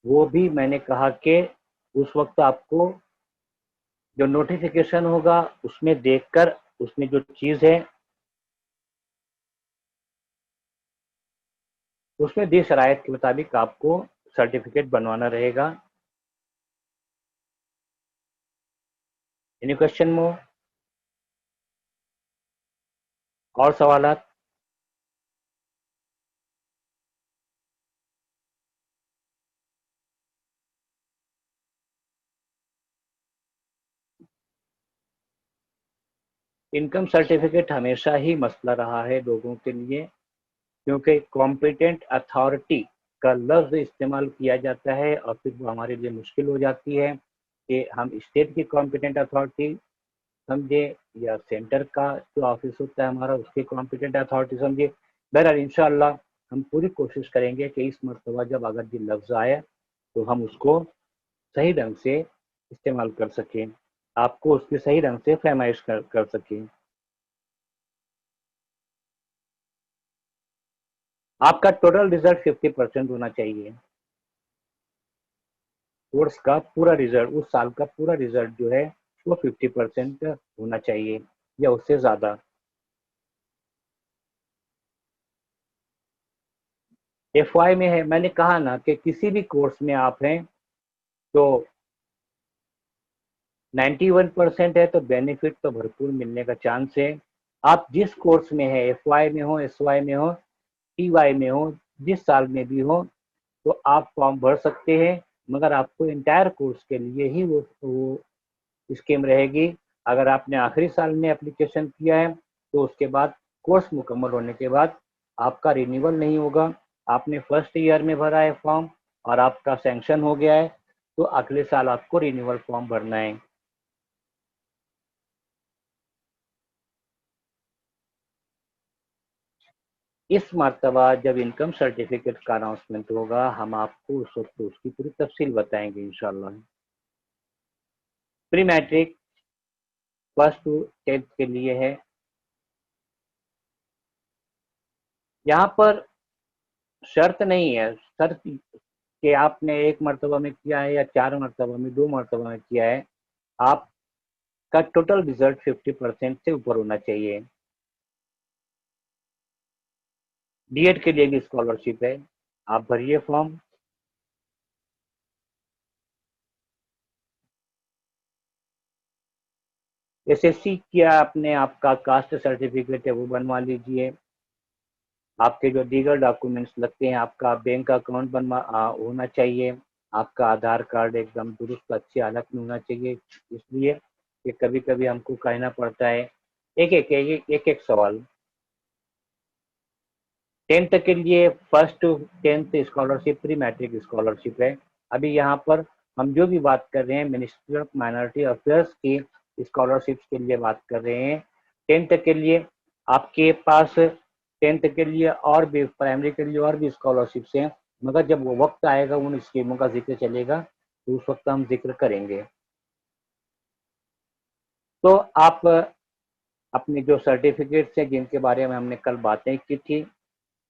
वो भी मैंने कहा कि उस वक्त आपको जो नोटिफिकेशन होगा उसमें देखकर, उसमें जो चीज़ है उसमें दी शराइत के मुताबिक आपको सर्टिफिकेट बनवाना रहेगा। एनी क्वेश्चन मोर? और सवालात? इनकम सर्टिफिकेट हमेशा ही मसला रहा है लोगों के लिए, क्योंकि कॉम्पिटेंट अथॉरिटी का लफ्ज़ इस्तेमाल किया जाता है और फिर वो हमारे लिए मुश्किल हो जाती है कि हम स्टेट की कॉम्पिटेंट अथॉरिटी समझे या सेंटर का जो ऑफिस होता है हमारा उसके कॉम्पिटेंट अथॉरिटी समझे। बहरहाल इंशाल्लाह हम पूरी कोशिश करेंगे कि इस मरतबा जब अगर ये लफ्ज़ आए तो हम उसको सही ढंग से इस्तेमाल कर सकें, आपको उसकी सही ढंग से फरमाइश कर सकें। आपका टोटल रिजल्ट 50% होना चाहिए। कोर्स का पूरा रिजल्ट, उस साल का पूरा रिजल्ट जो है वो 50% होना चाहिए या उससे ज़्यादा। एफ वाई में है, मैंने कहा ना कि किसी भी कोर्स में आप हैं तो 91% है, तो बेनिफिट तो भरपूर मिलने का चांस है। आप जिस कोर्स में है, FY में हो, SY में हो, TY में हो, जिस साल में भी हो, तो आप फॉर्म भर सकते हैं, मगर आपको इंटायर कोर्स के लिए ही वो स्कीम रहेगी। अगर आपने आखिरी साल में एप्लीकेशन किया है तो उसके बाद कोर्स मुकम्मल होने के बाद आपका रिन्यूअल नहीं होगा। आपने फर्स्ट ईयर में भरा है फॉर्म और आपका सैंक्शन हो गया है, तो अगले साल आपको रिन्यूअल फॉर्म भरना है। इस मर्तबा जब इनकम सर्टिफिकेट का अनाउंसमेंट होगा, हम आपको उस वक्त उसकी पूरी तफसील बताएंगे इंशाल्लाह। Pre matric first to 10th के लिए है। यहाँ पर शर्त नहीं है, शर्त कि आपने एक मरतबा में किया है या 4 मरतबा में, 2 मरतबा में किया है, आपका टोटल रिजल्ट 50% से ऊपर होना चाहिए। बीएड के लिए भी स्कॉलरशिप है, आप भरिए फॉर्म। एसएससी किया आपने, आपका कास्ट सर्टिफिकेट है वो बनवा लीजिए। आपके जो दीगर डॉक्यूमेंट्स लगते हैं, आपका बैंक अकाउंट होना चाहिए। आपका आधार कार्ड एकदम दुरुस्त अच्छी हालत में होना चाहिए, इसलिए कि कभी कभी हमको कहना पड़ता है। एक एक सवाल। 10th के लिए first to 10th scholarship pre matric scholarship है। अभी यहाँ पर हम जो भी बात कर रहे हैं मिनिस्ट्री ऑफ माइनॉरिटी अफेयर्स की स्कॉलरशिप्स के लिए बात कर रहे हैं। 10th के लिए आपके पास 10th के लिए और भी, प्राइमरी के लिए और भी स्कॉलरशिप्स हैं, मगर जब वो वक्त आएगा उन स्कीमों का जिक्र चलेगा तो उस वक्त हम जिक्र करेंगे। तो आप अपने जो सर्टिफिकेट्स हैं जिनके बारे में हमने कल बातें की थी,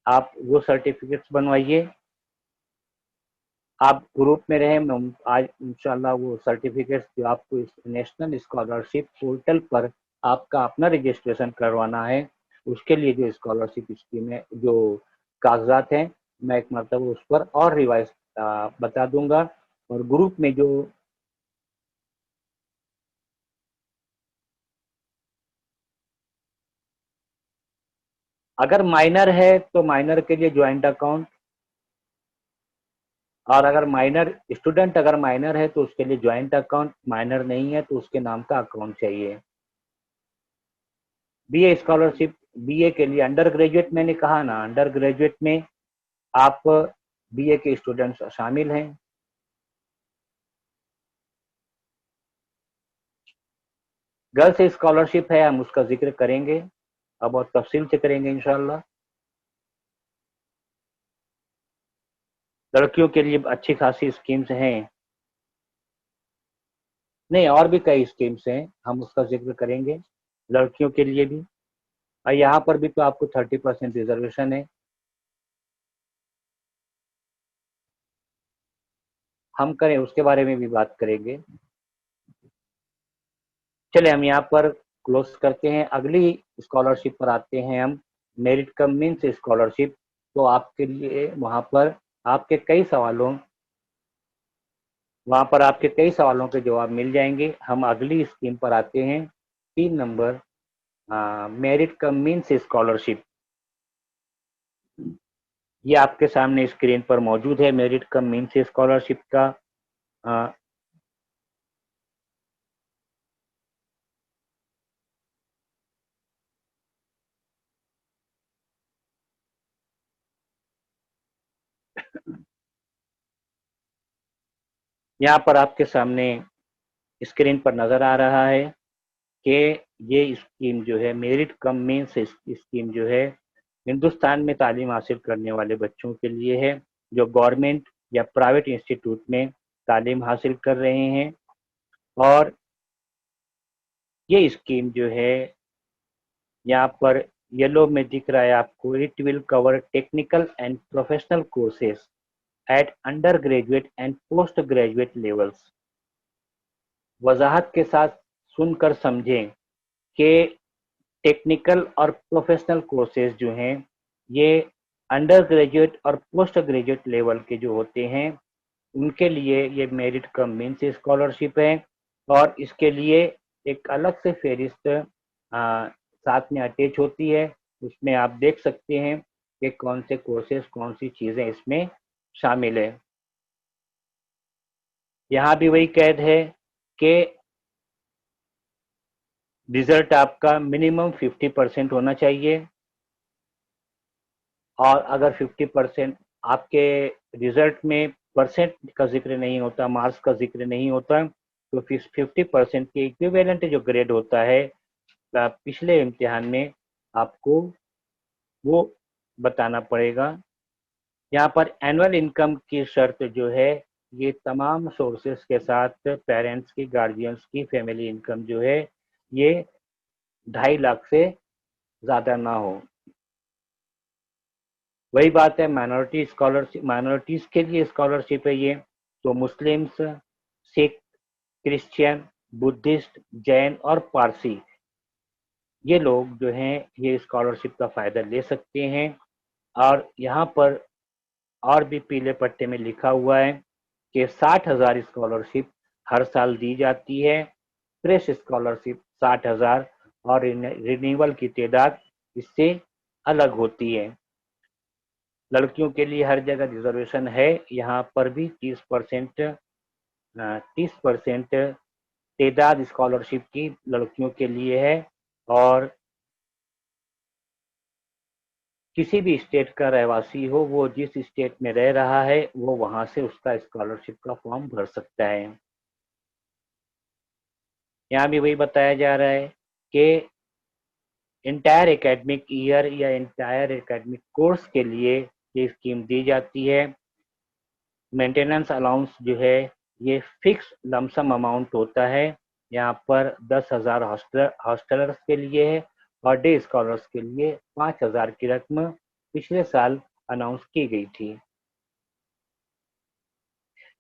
आप वो सर्टिफिकेट्स बनवाइए। आप ग्रुप में रहें, मैं आज इंशाल्लाह वो सर्टिफिकेट्स जो आपको इस नेशनल स्कॉलरशिप पोर्टल पर आपका अपना रजिस्ट्रेशन करवाना है, उसके लिए जो स्कॉलरशिप स्कीम है, जो कागजात हैं, मैं एक मरतबा उस पर और रिवाइज बता दूंगा। और ग्रुप में जो अगर माइनर है तो माइनर के लिए ज्वाइंट अकाउंट, और अगर माइनर स्टूडेंट अगर माइनर है तो उसके लिए ज्वाइंट अकाउंट, माइनर नहीं है तो उसके नाम का अकाउंट चाहिए। बीए स्कॉलरशिप, बीए के लिए अंडर ग्रेजुएट, मैंने कहा ना, अंडर ग्रेजुएट में आप बीए के स्टूडेंट्स शामिल हैं। गर्ल्स स्कॉलरशिप है, हम उसका जिक्र करेंगे, अब और तफसील से करेंगे इंशाल्लाह। लड़कियों के लिए अच्छी खासी स्कीम्स हैं, नहीं और भी कई स्कीम्स हैं, हम उसका जिक्र करेंगे लड़कियों के लिए भी। और यहाँ पर भी तो आपको 30% रिजर्वेशन है, हम करें उसके बारे में भी बात करेंगे। चले हम यहाँ पर क्लोज करते हैं, अगली स्कॉलरशिप पर आते हैं हम, मेरिट कम मीन्स स्कॉलरशिप। तो आपके लिए वहाँ पर आपके कई सवालों के जवाब मिल जाएंगे। हम अगली स्कीम पर आते हैं, 3 number, merit come means scholarship. ये आपके सामने स्क्रीन पर मौजूद है, मेरिट कम मीन्स स्कॉलरशिप का। अ, यहाँ पर आपके सामने स्क्रीन पर नजर आ रहा है कि ये स्कीम जो है, मेरिट कम मीन्स स्कीम जो है, हिंदुस्तान में तालीम हासिल करने वाले बच्चों के लिए है, जो गवर्नमेंट या प्राइवेट इंस्टीट्यूट में तालीम हासिल कर रहे हैं। और ये स्कीम जो है, यहाँ पर येलो में दिख रहा है आपको, it will cover technical and professional courses eight under graduate and post graduate levels. वजाहत के साथ सुनकर समझें कि टेक्निकल और प्रोफेशनल कोर्सेज जो हैं, ये अंडर ग्रेजुएट और पोस्ट ग्रेजुएट लेवल के जो होते हैं, उनके लिए ये मेरिट कम मीन्स स्कॉलरशिप है। और इसके लिए एक अलग से फहरिस्त साथ में अटैच होती है। उसमें आप देख सकते हैं कि कौन से कोर्सेज कौन सी चीज़ें इसमें शामिल है। यहाँ भी वही कैद है कि रिजल्ट आपका मिनिमम 50% होना चाहिए। और अगर 50% आपके रिजल्ट में परसेंट का जिक्र नहीं होता, मार्क्स का जिक्र नहीं होता, तो फिर 50% के इक्विवेलेंट जो ग्रेड होता है पिछले इम्तिहान में, आपको वो बताना पड़ेगा। यहाँ पर एनुअल इनकम की शर्त जो है, ये तमाम सोर्सेस के साथ पेरेंट्स की, गार्जियंस की फैमिली इनकम जो है, ये 2.5 लाख से ज़्यादा ना हो। वही बात है माइनॉरिटी स्कॉलरशिप, माइनॉरिटीज़ के लिए स्कॉलरशिप है ये। तो Muslims, Sikh, Christian, Buddhist, Jain और पारसी, ये लोग जो हैं ये स्कॉलरशिप का फ़ायदा ले सकते हैं। और यहाँ पर और भी पीले पट्टे में लिखा हुआ है कि 60,000 स्कॉलरशिप हर साल दी जाती है। फ्रेश स्कॉलरशिप 60,000 और रिन्यूअल की तादाद इससे अलग होती है। लड़कियों के लिए हर जगह रिजर्वेशन है, यहाँ पर भी 30% तादाद स्कॉलरशिप की लड़कियों के लिए है। और किसी भी स्टेट का रहवासी हो, वो जिस स्टेट में रह रहा है, वो वहाँ से उसका स्कॉलरशिप का फॉर्म भर सकता है। यहाँ भी वही बताया जा रहा है कि इंटायर एकेडमिक ईयर या इंटायर एकेडमिक कोर्स के लिए ये स्कीम दी जाती है। मेंटेनेंस अलाउंस जो है ये फिक्स लमसम अमाउंट होता है। यहाँ पर 10,000 हॉस्टलर्स के लिए है और डे स्कॉलर्स के लिए 5,000 की रकम पिछले साल अनाउंस की गई थी।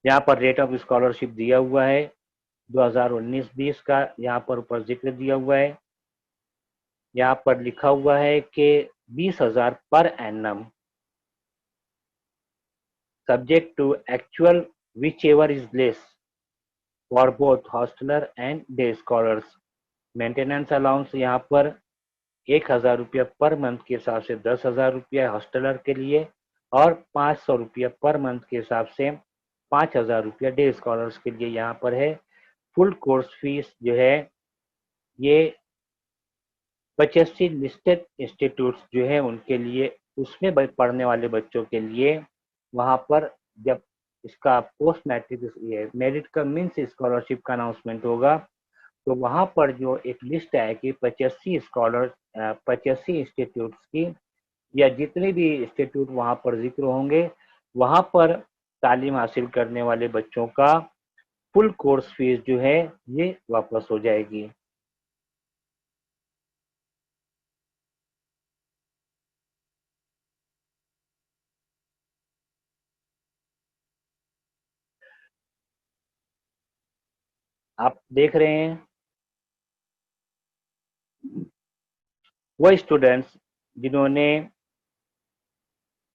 यहाँ पर रेट ऑफ स्कॉलरशिप दिया हुआ है 2019-20 का, यहाँ पर ऊपर जिक्र दिया हुआ है। यहाँ पर लिखा हुआ है कि 20,000 per annum, subject to actual whichever is less for both hosteller and day scholars. Maintenance allowance यहाँ पर 1,000 रुपया पर मंथ के हिसाब से 10,000 रुपया हॉस्टलर के लिए और 500 रुपया पर मंथ के हिसाब से 5,000 रुपया डे स्कॉलर्स के लिए यहाँ पर है। फुल कोर्स फीस जो है ये 85 लिस्टेड इंस्टीट्यूट्स जो है उनके लिए, उसमें पढ़ने वाले बच्चों के लिए, वहाँ पर जब इसका पोस्ट मैट्रिक मेरिट का मीन्स स्कॉलरशिप का अनाउंसमेंट होगा, तो वहाँ पर जो एक लिस्ट आएगी 85 इंस्टीट्यूट्स की, या जितने भी इंस्टीट्यूट वहाँ पर जिक्र होंगे, वहाँ पर तालीम हासिल करने वाले बच्चों का फुल कोर्स फीस जो है ये वापस हो जाएगी। आप देख रहे हैं वो स्टूडेंट्स जिन्होंने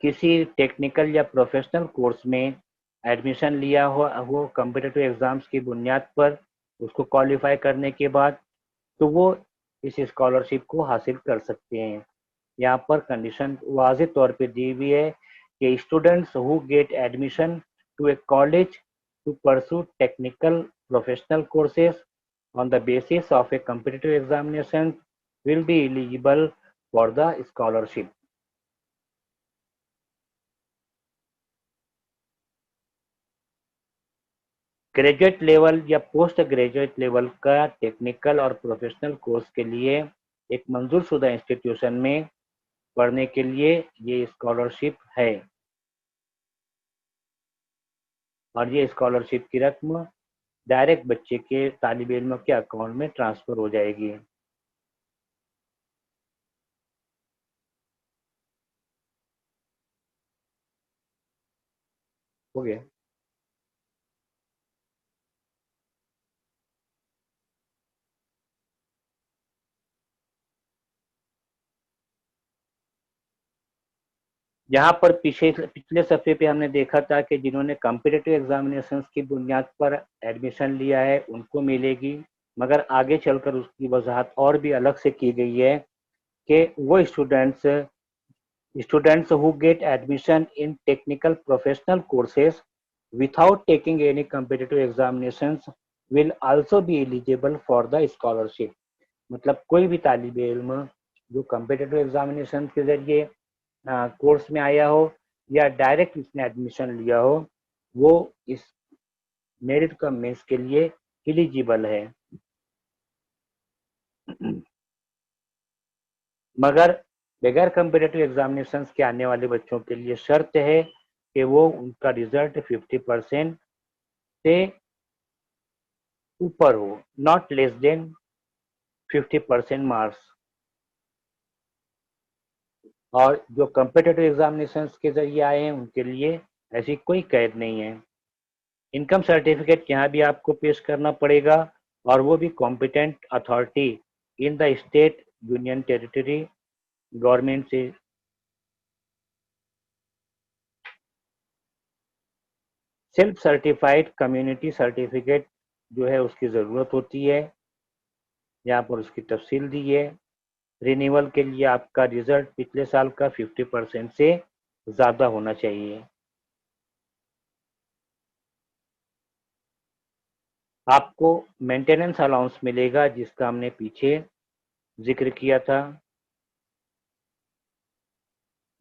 किसी टेक्निकल या प्रोफेशनल कोर्स में एडमिशन लिया हो कॉम्पिटिटिव एग्जाम्स की बुनियाद पर, उसको क्वालिफाई करने के बाद, तो वो इस स्कॉलरशिप को हासिल कर सकते हैं। यहाँ पर कंडीशन वाज़ेह तौर पे दी हुई है कि students who get admission to a college to pursue technical professional courses on the basis of a competitive examination will be eligible for the scholarship। Graduate level या पोस्ट ग्रेजुएट लेवल का technical और professional course के लिए एक मंजूरशुदा institution में पढ़ने के लिए ये स्कॉलरशिप है। और ये स्कॉलरशिप की रकम डायरेक्ट बच्चे के तालिब इल्म के अकाउंट में ट्रांसफर हो जाएगी। हो गया। यहाँ पर पिछले सफ़े पे हमने देखा था कि जिन्होंने कॉम्पिटिटिव एग्जामिनेशंस की बुनियाद पर एडमिशन लिया है उनको मिलेगी, मगर आगे चलकर उसकी वजाहत और भी अलग से की गई है कि वो students who get admission in technical professional courses without taking any competitive examinations will also be eligible for the scholarship। मतलब कोई भी तालिब इल्म जो कम्पिटिटिव एग्जामिनेशन के जरिए कोर्स में आया हो या डायरेक्ट इसने एडमिशन लिया हो, वो इस मेरिट कम मेंस के लिए एलिजिबल है। मगर बगैर कम्पिटिटिव एग्जामिनेशन के आने वाले बच्चों के लिए शर्त है कि वो उनका रिजल्ट 50% से ऊपर हो, नॉट लेस देन 50% मार्क्स। और जो कम्पिटिटिव एग्जामिनेशन के जरिए आए हैं उनके लिए ऐसी कोई कैद नहीं है। इनकम सर्टिफिकेट यहाँ भी आपको पेश करना पड़ेगा, और वो भी competent authority in the state union territory government से। सेल्फ सर्टिफाइड कम्युनिटी सर्टिफिकेट जो है उसकी ज़रूरत होती है, यहाँ पर उसकी तफसील दी है। रिन्यूअल के लिए आपका रिजल्ट पिछले साल का 50% से ज़्यादा होना चाहिए। आपको मेंटेनेंस अलाउंस मिलेगा जिसका हमने पीछे जिक्र किया था।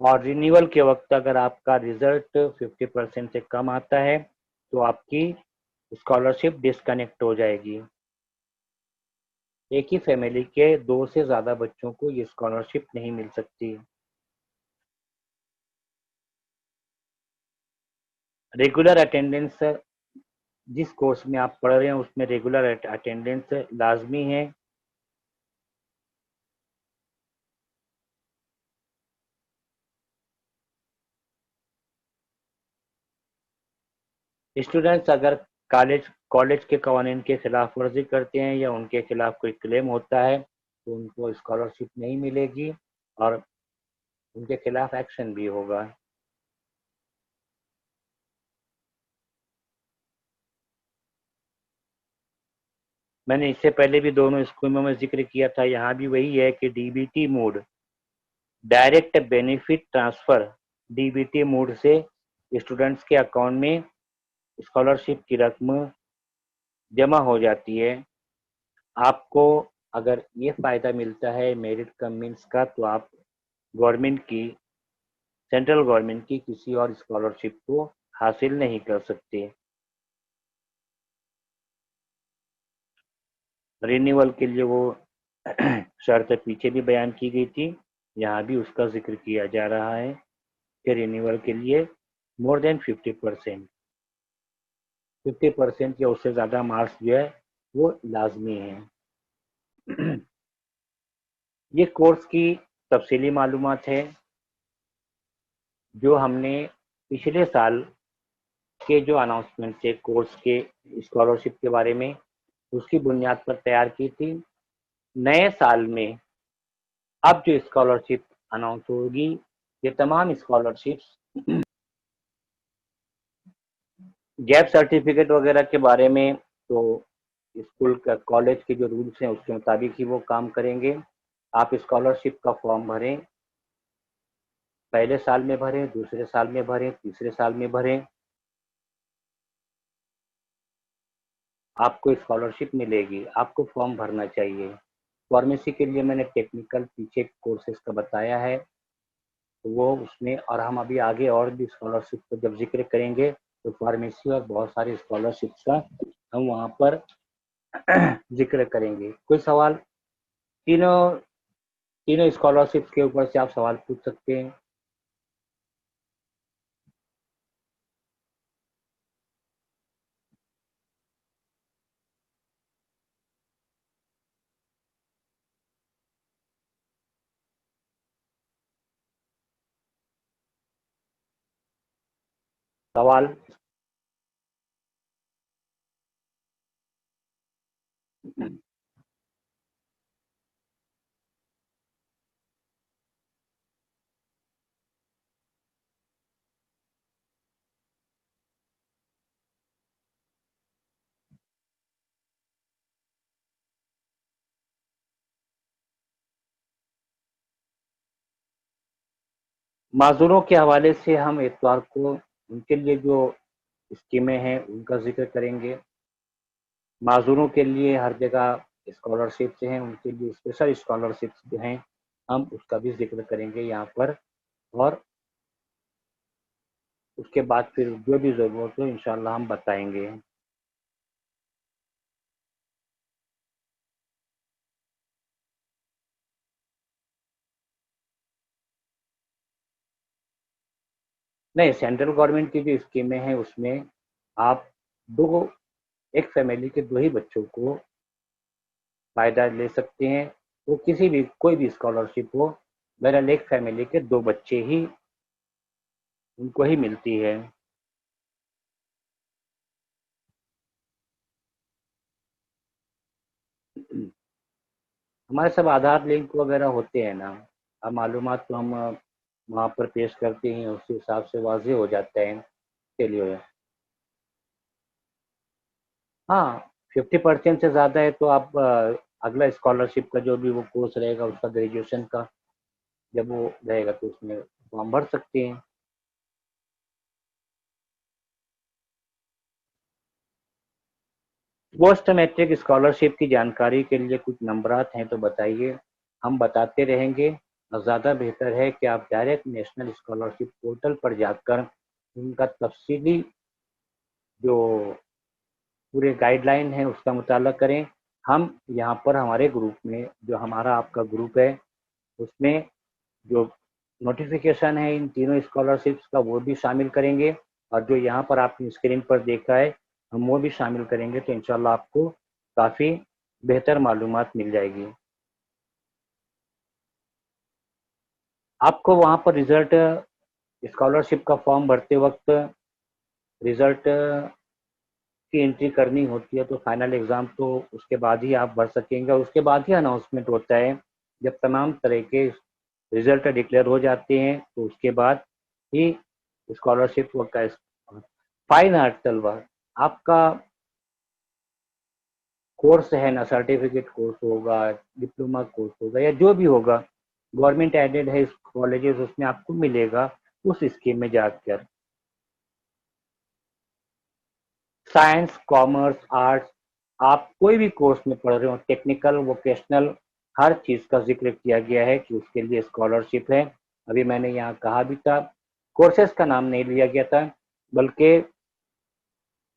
और रिन्यूअल के वक्त अगर आपका रिजल्ट 50% से कम आता है तो आपकी स्कॉलरशिप डिस्कनेक्ट हो जाएगी। एक ही फैमिली के 2 से ज़्यादा बच्चों को ये स्कॉलरशिप नहीं मिल सकती। रेगुलर अटेंडेंस, जिस कोर्स में आप पढ़ रहे हैं उसमें रेगुलर अटेंडेंस लाजमी है। स्टूडेंट्स अगर कॉलेज कॉलेज के कवानीन के खिलाफ वर्जी करते हैं या उनके खिलाफ कोई क्लेम होता है तो उनको स्कॉलरशिप नहीं मिलेगी और उनके खिलाफ एक्शन भी होगा। मैंने इससे पहले भी दोनों स्कूलों में जिक्र किया था, यहाँ भी वही है कि DBT mode, direct benefit transfer, DBT mode से स्टूडेंट्स के अकाउंट में स्कॉलरशिप की रकम जमा हो जाती है। आपको अगर ये फ़ायदा मिलता है मेरिट कम मीन्स का, तो आप गवर्नमेंट की, सेंट्रल गवर्नमेंट की किसी और स्कॉलरशिप को हासिल नहीं कर सकते। रिन्यूअल के लिए वो शर्त पीछे भी बयान की गई थी, यहाँ भी उसका जिक्र किया जा रहा है कि रिन्यूअल के लिए मोर देन 50% या उससे ज़्यादा मार्क्स जो है वो लाजमी है। ये कोर्स की तफसीली मालूमात है जो हमने पिछले साल के जो अनाउंसमेंट थे कोर्स के स्कॉलरशिप के बारे में, उसकी बुनियाद पर तैयार की थी। नए साल में अब जो स्कॉलरशिप अनाउंस होगी, ये तमाम स्कॉलरशिप्स गैप सर्टिफिकेट वगैरह के बारे में तो स्कूल का कॉलेज के जो रूल्स हैं उसके मुताबिक ही वो काम करेंगे। आप स्कॉलरशिप का फॉर्म भरें, पहले साल में भरें, दूसरे साल में भरें, तीसरे साल में भरें, आपको स्कॉलरशिप मिलेगी। आपको फॉर्म भरना चाहिए। फार्मेसी के लिए मैंने टेक्निकल पीछे कोर्सेज का बताया है, तो वो उसमें, और हम अभी आगे और भी स्कॉलरशिप का जब जिक्र करेंगे तो फार्मेसी और बहुत सारी स्कॉलरशिप का हम वहाँ पर जिक्र करेंगे। कोई सवाल? तीनों तीनों स्कॉलरशिप के ऊपर से आप सवाल पूछ सकते हैं। सवाल? माजूरों के हवाले से हम इतवार को उनके लिए जो स्कीमें हैं उनका जिक्र करेंगे। माजूरों के लिए हर जगह स्कॉलरशिप्स हैं, उनके लिए स्पेशल स्कॉलरशिप्स जो हैं हम उसका भी जिक्र करेंगे यहाँ पर। और उसके बाद फिर जो भी ज़रूरत हो इंशाल्लाह हम बताएंगे। नहीं, सेंट्रल गवर्नमेंट की जो स्कीमें हैं उसमें आप दो एक फैमिली के दो ही बच्चों को फ़ायदा ले सकते हैं। वो किसी भी कोई भी स्कॉलरशिप हो, बहरहाल एक फैमिली के दो बच्चे ही उनको ही मिलती है। हमारे सब आधार लिंक वगैरह होते हैं ना, अब मालूमात तो हम वहाँ पर पेश करते हैं, उसी हिसाब से वाज़ेह हो जाता है। चलिए, हाँ, 50% से ज़्यादा है तो आप अगला स्कॉलरशिप का जो भी वो कोर्स रहेगा उसका ग्रेजुएशन का जब वो रहेगा तो उसमें फॉर्म भर सकते हैं। पोस्ट मैट्रिक स्कॉलरशिप की जानकारी के लिए कुछ नंबरात हैं तो बताइए, हम बताते रहेंगे। और ज़्यादा बेहतर है कि आप डायरेक्ट नेशनल स्कॉलरशिप पोर्टल पर जाकर उनका तफसीली जो पूरे गाइडलाइन है उसका मुताला करें। हम यहाँ पर हमारे ग्रुप में जो हमारा आपका ग्रुप है उसमें जो नोटिफिकेशन है इन तीनों स्कॉलरशिप्स का वो भी शामिल करेंगे, और जो यहाँ पर आपने स्क्रीन पर देखा है हम वो भी शामिल करेंगे, तो इंशाल्लाह आपको काफ़ी बेहतर मालूमात मिल जाएगी। आपको वहाँ पर रिजल्ट स्कॉलरशिप का फॉर्म भरते वक्त रिजल्ट की एंट्री करनी होती है, तो फाइनल एग्ज़ाम तो उसके बाद ही आप भर सकेंगे और उसके बाद ही अनाउंसमेंट होता है। जब तमाम तरह के रिजल्ट डिक्लेयर हो जाते हैं तो उसके बाद ही स्कॉलरशिप का फाइन आर्ट तलबा आपका कोर्स है ना, सर्टिफिकेट कोर्स होगा, डिप्लोमा कोर्स होगा या जो भी होगा, गवर्नमेंट एडेड है कॉलेजेस उसमें आपको मिलेगा उस स्कीम में जाकर। साइंस, कॉमर्स, आर्ट्स, आप कोई भी कोर्स में पढ़ रहे हो, टेक्निकल, वोकेशनल, हर चीज़ का जिक्र किया गया है कि उसके लिए स्कॉलरशिप है। अभी मैंने यहाँ कहा भी था, कोर्सेज का नाम नहीं लिया गया था, बल्कि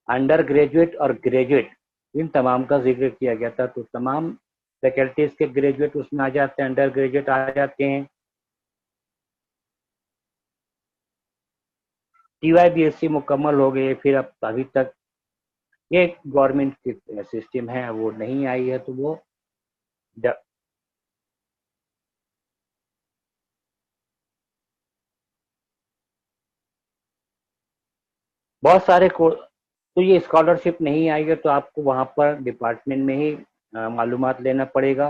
अंडर ग्रेजुएट और ग्रेजुएट इन तमाम का जिक्र किया गया था। तो तमाम फैकल्टीज़ के ग्रेजुएट उसमें आ जाते हैं, अंडर ग्रेजुएट आ जाते हैं। TY BSc मुकम्मल हो गए, फिर अब अभी तक ये गवर्नमेंट की सिस्टम है वो नहीं आई है, तो वो बहुत सारे तो ये स्कॉलरशिप नहीं आएगी तो आपको वहाँ पर डिपार्टमेंट में ही मालूमात लेना पड़ेगा।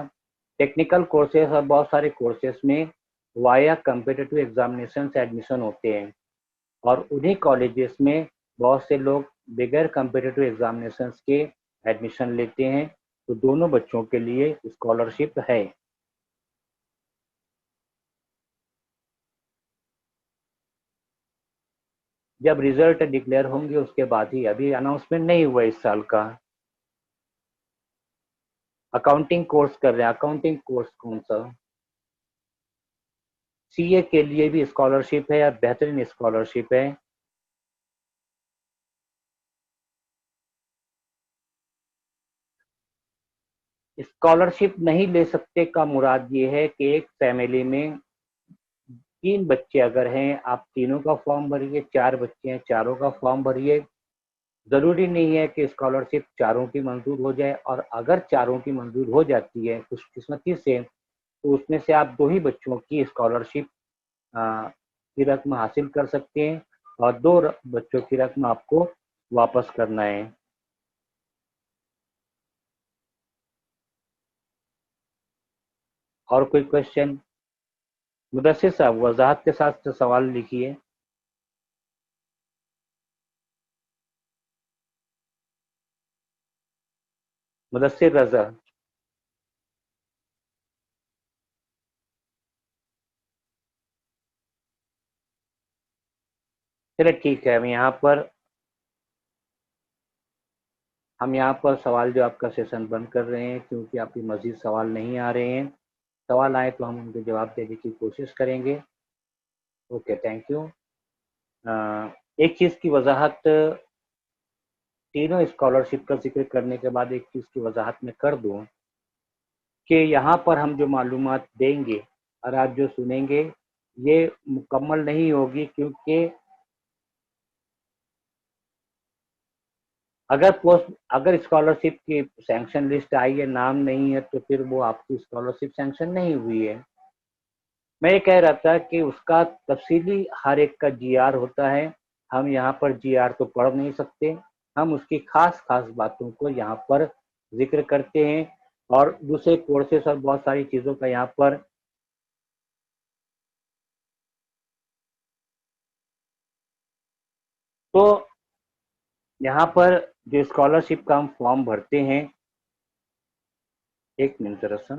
टेक्निकल कोर्सेज और बहुत सारे कोर्सेज में वाया कम्पिटिटिव एग्जामिनेशन से एडमिशन होते हैं, और उन्हीं कॉलेजेस में बहुत से लोग बगैर कम्पिटिटिव एग्जामिनेशन के एडमिशन लेते हैं। तो दोनों बच्चों के लिए स्कॉलरशिप है। जब रिजल्ट डिक्लेयर होंगे उसके बाद ही, अभी अनाउंसमेंट नहीं हुआ इस साल का। अकाउंटिंग कोर्स कर रहे हैं, अकाउंटिंग कोर्स कौन सा? CA के लिए भी स्कॉलरशिप है या बेहतरीन स्कॉलरशिप है। स्कॉलरशिप नहीं ले सकते का मुराद ये है कि एक फैमिली में तीन बच्चे अगर हैं, आप तीनों का फॉर्म भरिए, चार बच्चे हैं चारों का फॉर्म भरिए। ज़रूरी नहीं है कि स्कॉलरशिप चारों की मंजूर हो जाए, और अगर चारों की मंजूर हो जाती है खुशकिस्मती से, तो उसमें से आप दो ही बच्चों की स्कॉलरशिप की रकम हासिल कर सकते हैं, और दो बच्चों की रकम आपको वापस करना है। और कोई क्वेश्चन? मुदस्सिर साहब वजाहत के साथ सवाल लिखिए। मुदस्सिर रजा। चलिए ठीक है, हम यहाँ पर सवाल जो आपका सेशन बंद कर रहे हैं, क्योंकि आपके मज़ीद सवाल नहीं आ रहे हैं। सवाल आए तो हम उनके जवाब देने की कोशिश करेंगे। Okay, thank you. एक चीज़ की वजाहत, तीनों स्कॉलरशिप का जिक्र करने के बाद एक चीज़ की वजाहत मैं कर दूं कि यहाँ पर हम जो मालूमात देंगे और आप जो सुनेंगे, ये मुकम्मल नहीं होगी, क्योंकि अगर स्कॉलरशिप की सैंक्शन लिस्ट आई है, नाम नहीं है, तो फिर वो आपकी स्कॉलरशिप सैंक्शन नहीं हुई है। मैं ये कह रहा था कि उसका तफसीली हर एक का जीआर होता है। हम यहाँ पर जीआर तो पढ़ नहीं सकते, हम उसकी खास खास बातों को यहाँ पर जिक्र करते हैं, और दूसरे कोर्सेस और बहुत सारी चीज़ों का यहाँ पर। तो यहाँ पर जो स्कॉलरशिप का हम फॉर्म भरते हैं, एक मिनट जरा सा।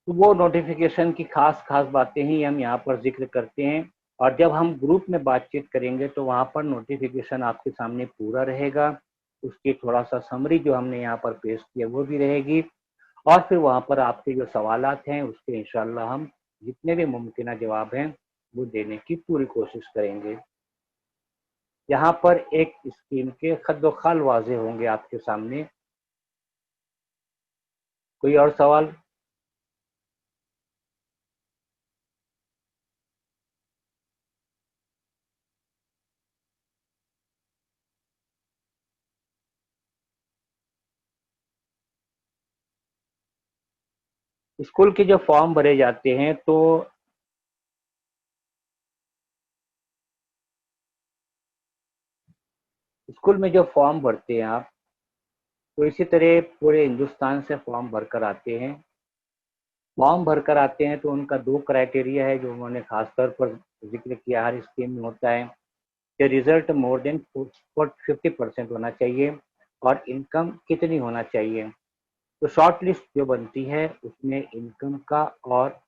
तो वो नोटिफिकेशन की खास खास बातें ही हम यहाँ पर जिक्र करते हैं, और जब हम ग्रुप में बातचीत करेंगे तो वहाँ पर नोटिफिकेशन आपके सामने पूरा रहेगा, उसकी थोड़ा सा समरी जो हमने यहाँ पर पेश किया वो भी रहेगी, और फिर वहाँ पर आपके जो सवालात हैं उसके इंशाल्लाह हम जितने भी मुमकिन जवाब हैं वो देने की पूरी कोशिश करेंगे। यहाँ पर एक स्कीम के खद्दो खाल वाजे होंगे आपके सामने। कोई और सवाल? स्कूल के जो फॉर्म भरे जाते हैं, तो स्कूल में जो फॉर्म भरते हैं आप, तो इसी तरह पूरे हिंदुस्तान से फॉर्म भरकर आते हैं। फॉर्म भरकर आते हैं तो उनका दो क्राइटेरिया है जो उन्होंने खासतौर पर जिक्र किया, हर स्कीम में होता है कि रिजल्ट मोर देन 50% होना चाहिए, और इनकम कितनी होना चाहिए। तो शॉर्ट लिस्ट जो बनती है उसमें इनकम का और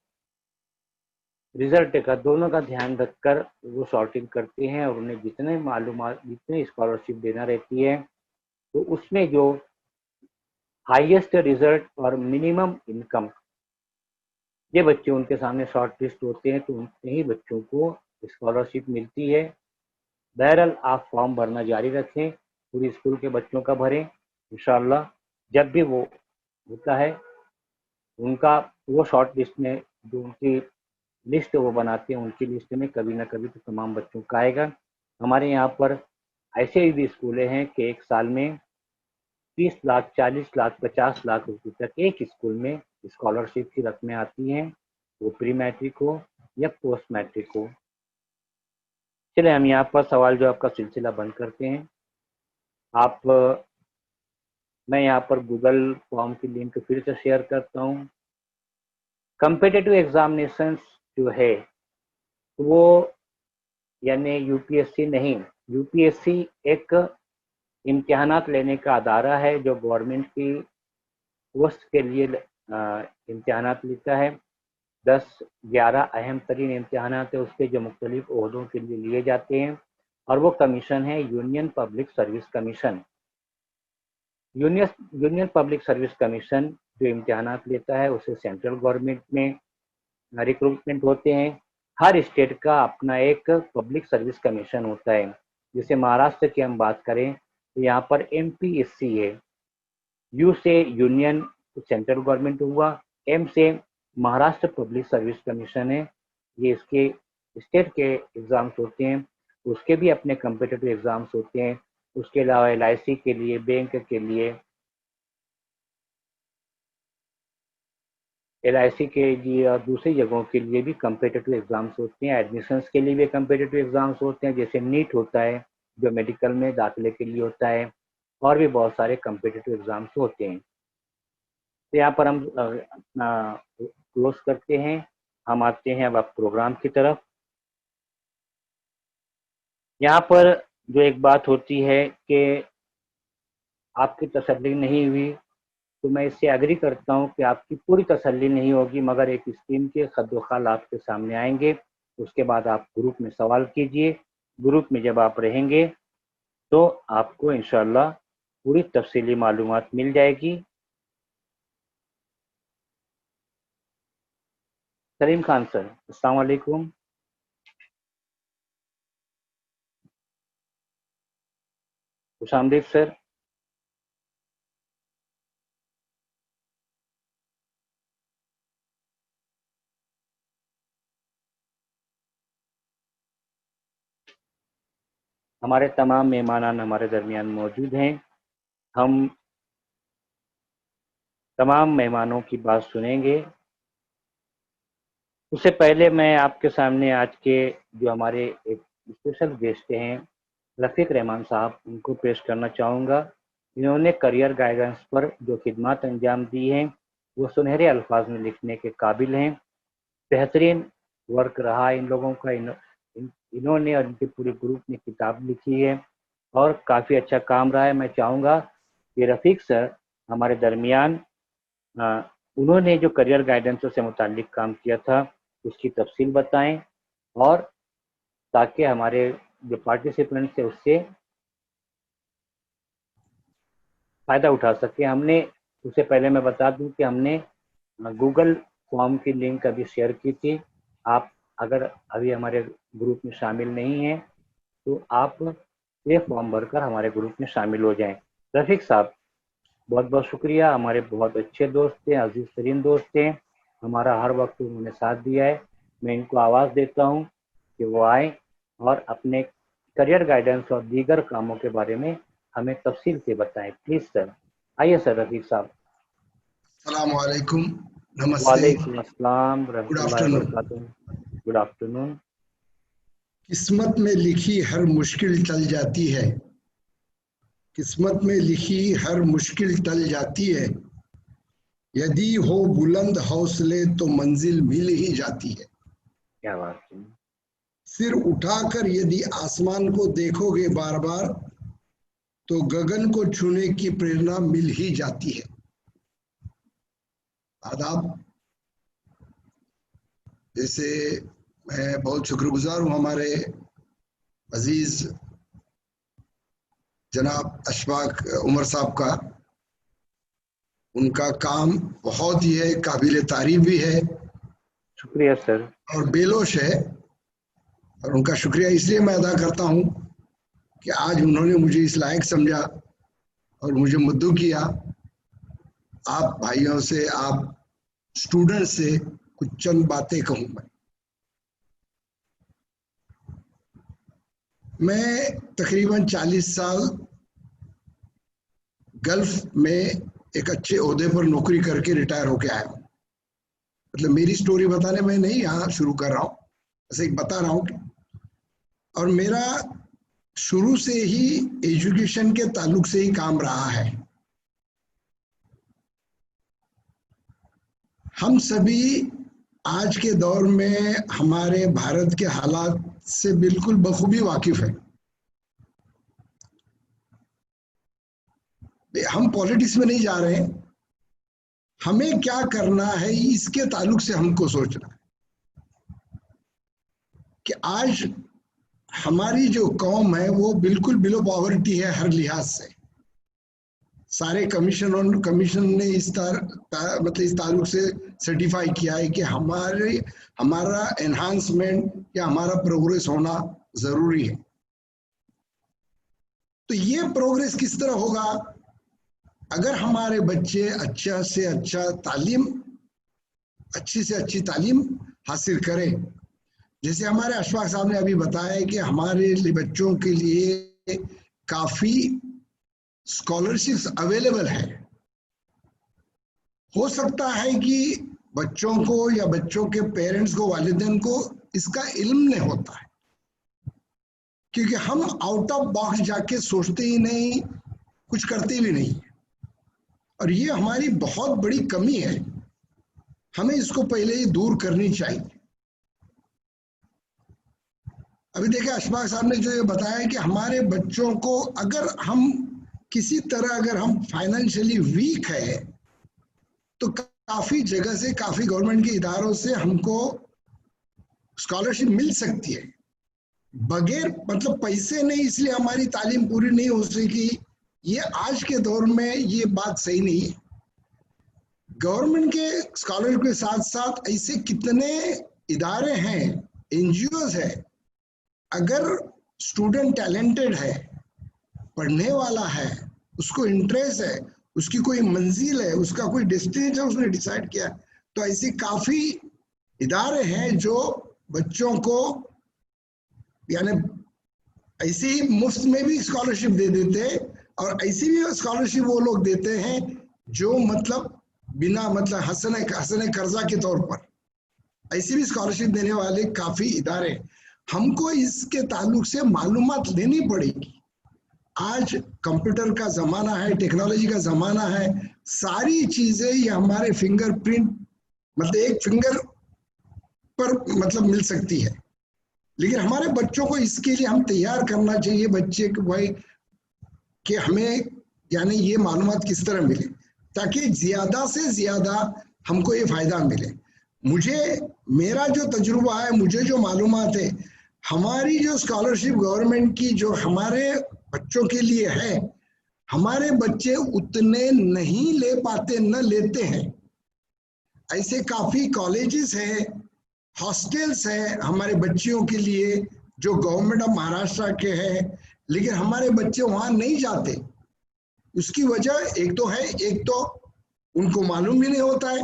रिजल्ट का, दोनों का ध्यान रखकर वो शॉर्टिंग करते हैं, और उन्हें जितने मालूमात, जितनी स्कॉलरशिप देना रहती है, तो उसमें जो हाईएस्ट रिजल्ट और मिनिमम इनकम, ये बच्चे उनके सामने शॉर्ट लिस्ट होते हैं, तो उतने ही बच्चों को स्कॉलरशिप मिलती है। बहरहाल आप फॉर्म भरना जारी रखें, पूरी स्कूल के बच्चों का भरें, इंशाल्लाह जब भी वो होता है उनका, वो शॉर्ट लिस्ट में जो उनकी लिस्ट वो बनाते हैं, उनकी लिस्ट में कभी ना कभी तो तमाम बच्चों का आएगा। हमारे यहाँ पर ऐसे भी स्कूलें हैं कि एक साल में 30 लाख, 40 लाख, 50 लाख रुपए तक एक स्कूल में स्कॉलरशिप की रकमें आती हैं, वो प्री मैट्रिक हो या पोस्ट मैट्रिक हो। चलिए हम यहाँ पर सवाल जो आपका सिलसिला बंद करते हैं। आप मैं यहाँ पर गूगल फॉर्म की लिंक फिर से शेयर करता हूँ। कंपिटिटिव एग्जामिनेशंस जो है वो, यानी यूपीएससी नहीं, यूपीएससी एक इम्तिहानात लेने का अदारा है जो गवर्नमेंट की पोस्ट के लिए इम्तिहानात लेता है। 10-11 अहम तरीन इम्तिहानात है उसके, जो मुख्तलिफ ओहदों के लिए लिए जाते हैं, और वो कमीशन है union public service commission. Union public service commission जो इम्तिहानात लेता है, उसे सेंट्रल गवर्नमेंट में रिक्रूटमेंट होते हैं। हर स्टेट का अपना एक पब्लिक सर्विस कमीशन होता है। जैसे महाराष्ट्र की हम बात करें तो यहाँ पर एमपीएससी है। यू से यूनियन सेंट्रल गवर्नमेंट हुआ, एम से महाराष्ट्र पब्लिक सर्विस कमीशन है। ये इसके स्टेट के एग्ज़ाम्स होते हैं, उसके भी अपने कम्पिटिटिव एग्ज़ाम्स होते हैं। उसके अलावा एलआईसी के लिए, बैंक के लिए, एलआईसी के लिए और दूसरी जगहों के लिए भी कम्पिटिटिव एग्ज़ाम्स होते हैं। एडमिशन्स के लिए भी कम्पिटिटिव एग्ज़ाम्स होते हैं, जैसे नीट होता है जो मेडिकल में दाखिले के लिए होता है, और भी बहुत सारे कम्पिटिटिव एग्ज़ाम्स होते हैं। तो यहाँ पर हम अपना क्लोज करते हैं। हम आते हैं अब प्रोग्राम की तरफ। यहाँ पर जो एक बात होती है कि आपकी तसल्ली नहीं हुई तो मैं इससे एग्री करता हूँ कि आपकी पूरी तसल्ली नहीं होगी, मगर एक स्कीम के खद्दोखाल आपके सामने आएंगे। उसके बाद आप ग्रुप में सवाल कीजिए। ग्रुप में जब आप रहेंगे तो आपको इंशाल्लाह पूरी तफसीली मालूमात मिल जाएगी। सलीम खान सर, अस्सलाम वालेकुम। खुशामदीद सर। हमारे तमाम मेहमान हमारे दरमियान मौजूद हैं। हम तमाम मेहमानों की बात सुनेंगे। उससे पहले मैं आपके सामने आज के जो हमारे एक स्पेशल गेस्ट हैं, रफ़ीक रहमान साहब, उनको पेश करना चाहूँगा। इन्होंने करियर गाइडेंस पर जो खिदमत अंजाम दी हैं वो सुनहरे अल्फाज में लिखने के काबिल हैं। बेहतरीन वर्क रहा इन लोगों का। इन्होंने और इनके पूरे ग्रुप ने किताब लिखी है और काफ़ी अच्छा काम रहा है। मैं चाहूँगा कि रफ़ीक सर हमारे दरमियान उन्होंने जो करियर गाइडेंस से मुतालिक काम किया था उसकी तफसील बताएं, और ताकि हमारे जो पार्टिसिपेंट्स है उससे फ़ायदा उठा सके। हमने उससे पहले मैं बता दूं कि हमने गूगल फॉर्म की लिंक अभी शेयर की थी। आप अगर अभी हमारे ग्रुप में शामिल नहीं हैं तो आप ये फॉर्म भरकर हमारे ग्रुप में शामिल हो जाएं। रफ़ीक साहब, बहुत बहुत शुक्रिया। हमारे बहुत अच्छे दोस्त थे, अजीज तरीन दोस्त थे। हमारा हर वक्त उन्होंने साथ दिया है। मैं इनको आवाज़ देता हूँ कि वो आए और अपने करियर गाइडेंस और दीगर कामों के बारे में हमें तफसील से बताएं। प्लीज़ सर, आइए सर रफ़ीक साहब। अस्सलाम वालेकुम, नमस्ते, वालेकुम अस्सलाम गुड रहमतुल्लाहि व आफ्टरनून। बरकातुहू। Good afternoon. किस्मत में लिखी हर मुश्किल टल जाती है, किस्मत में लिखी हर मुश्किल टल जाती है, यदि हो बुलंद हौसले तो मंजिल मिल ही जाती है। क्या बात है। सिर उठाकर यदि आसमान को देखोगे बार बार तो गगन को छूने की प्रेरणा मिल ही जाती है। आदाब। जैसे मैं बहुत शुक्रगुजार हूँ हमारे अजीज जनाब अशफाक उमर साहब का। उनका काम बहुत ही है, काबिल तारीफ भी है शुक्रिया सर। और बेलोश है। और उनका शुक्रिया इसलिए मैं अदा करता हूँ कि आज उन्होंने मुझे इस लायक समझा और मुझे मुद्दू किया। आप भाइयों से, आप स्टूडेंट से कुछ चंद बातें कहूँ। मैं तकरीबन 40 साल गल्फ में एक अच्छे ओहदे पर नौकरी करके रिटायर होके आया हूँ। मतलब मेरी स्टोरी बताने में नहीं यहाँ शुरू कर रहा हूँ, बस एक बता रहा हूँ। और मेरा शुरू से ही एजुकेशन के ताल्लुक से ही काम रहा है। हम सभी आज के दौर में हमारे भारत के हालात से बिल्कुल बखूबी वाकिफ हैं। हम पॉलिटिक्स में नहीं जा रहे हैं, हमें क्या करना है इसके ताल्लुक से हमको सोचना है कि आज हमारी जो कौम है वो बिल्कुल बिलो पॉवर्टी है हर लिहाज से। सारे कमीशन ने मतलब इस ताल्लुक से सर्टिफाई किया है कि हमारा एनहांसमेंट या हमारा प्रोग्रेस होना जरूरी है। तो ये प्रोग्रेस किस तरह होगा? अगर हमारे बच्चे अच्छा से अच्छा तालीम, अच्छी से अच्छी तालीम हासिल करें। जैसे हमारे अशफाक साहब ने अभी बताया कि हमारे बच्चों के लिए काफी स्कॉलरशिप्स अवेलेबल है। हो सकता है कि बच्चों को या बच्चों के पेरेंट्स को, वालिदैन को इसका इल्म नहीं होता है, क्योंकि हम आउट ऑफ बॉक्स जाके सोचते ही नहीं, कुछ करते भी नहीं। और ये हमारी बहुत बड़ी कमी है, हमें इसको पहले ही दूर करनी चाहिए। अभी देखिए अशफाक साहब ने जो ये बताया कि हमारे बच्चों को अगर हम किसी तरह, अगर हम फाइनेंशियली वीक है तो काफी जगह से, काफी गवर्नमेंट के इदारों से हमको स्कॉलरशिप मिल सकती है बगैर मतलब पैसे नहीं, इसलिए हमारी तालीम पूरी नहीं हो सकी। ये आज के दौर में ये बात सही नहीं है। गवर्नमेंट के स्कॉलरशिप के साथ साथ ऐसे कितने इदारे हैं, एनजीओज है, अगर स्टूडेंट टैलेंटेड है, पढ़ने वाला है, उसको इंटरेस्ट है, उसकी कोई मंजिल है, उसका कोई डेस्टिनेशन उसने डिसाइड किया, तो ऐसे काफी इदारे हैं जो बच्चों को यानी ऐसे ही मुफ्त में भी स्कॉलरशिप दे देते हैं, और ऐसी भी स्कॉलरशिप वो लोग देते हैं जो मतलब बिना मतलब हसने कर्जा के तौर पर ऐसी भी स्कॉलरशिप देने वाले काफी इदारे। हमको इसके ताल्लुक से मालूमात लेनी पड़ेगी। आज कंप्यूटर का जमाना है, टेक्नोलॉजी का जमाना है, सारी चीजें ये हमारे फिंगरप्रिंट मतलब एक फिंगर पर मतलब मिल सकती है। लेकिन हमारे बच्चों को इसके लिए हम तैयार करना चाहिए बच्चे को भाई कि हमें यानी ये मालूमात किस तरह मिले ताकि ज्यादा से ज्यादा हमको ये फायदा मिले। मुझे मेरा जो तजुर्बा है, मुझे जो मालूमात है, हमारी जो स्कॉलरशिप गवर्नमेंट की जो हमारे बच्चों के लिए है, हमारे बच्चे उतने नहीं ले पाते, न लेते हैं। ऐसे काफी कॉलेजेस हैं, हॉस्टल्स हैं हमारे बच्चियों के लिए जो गवर्नमेंट ऑफ महाराष्ट्र के हैं, लेकिन हमारे बच्चे वहां नहीं जाते। उसकी वजह एक तो है, एक तो उनको मालूम भी नहीं होता है,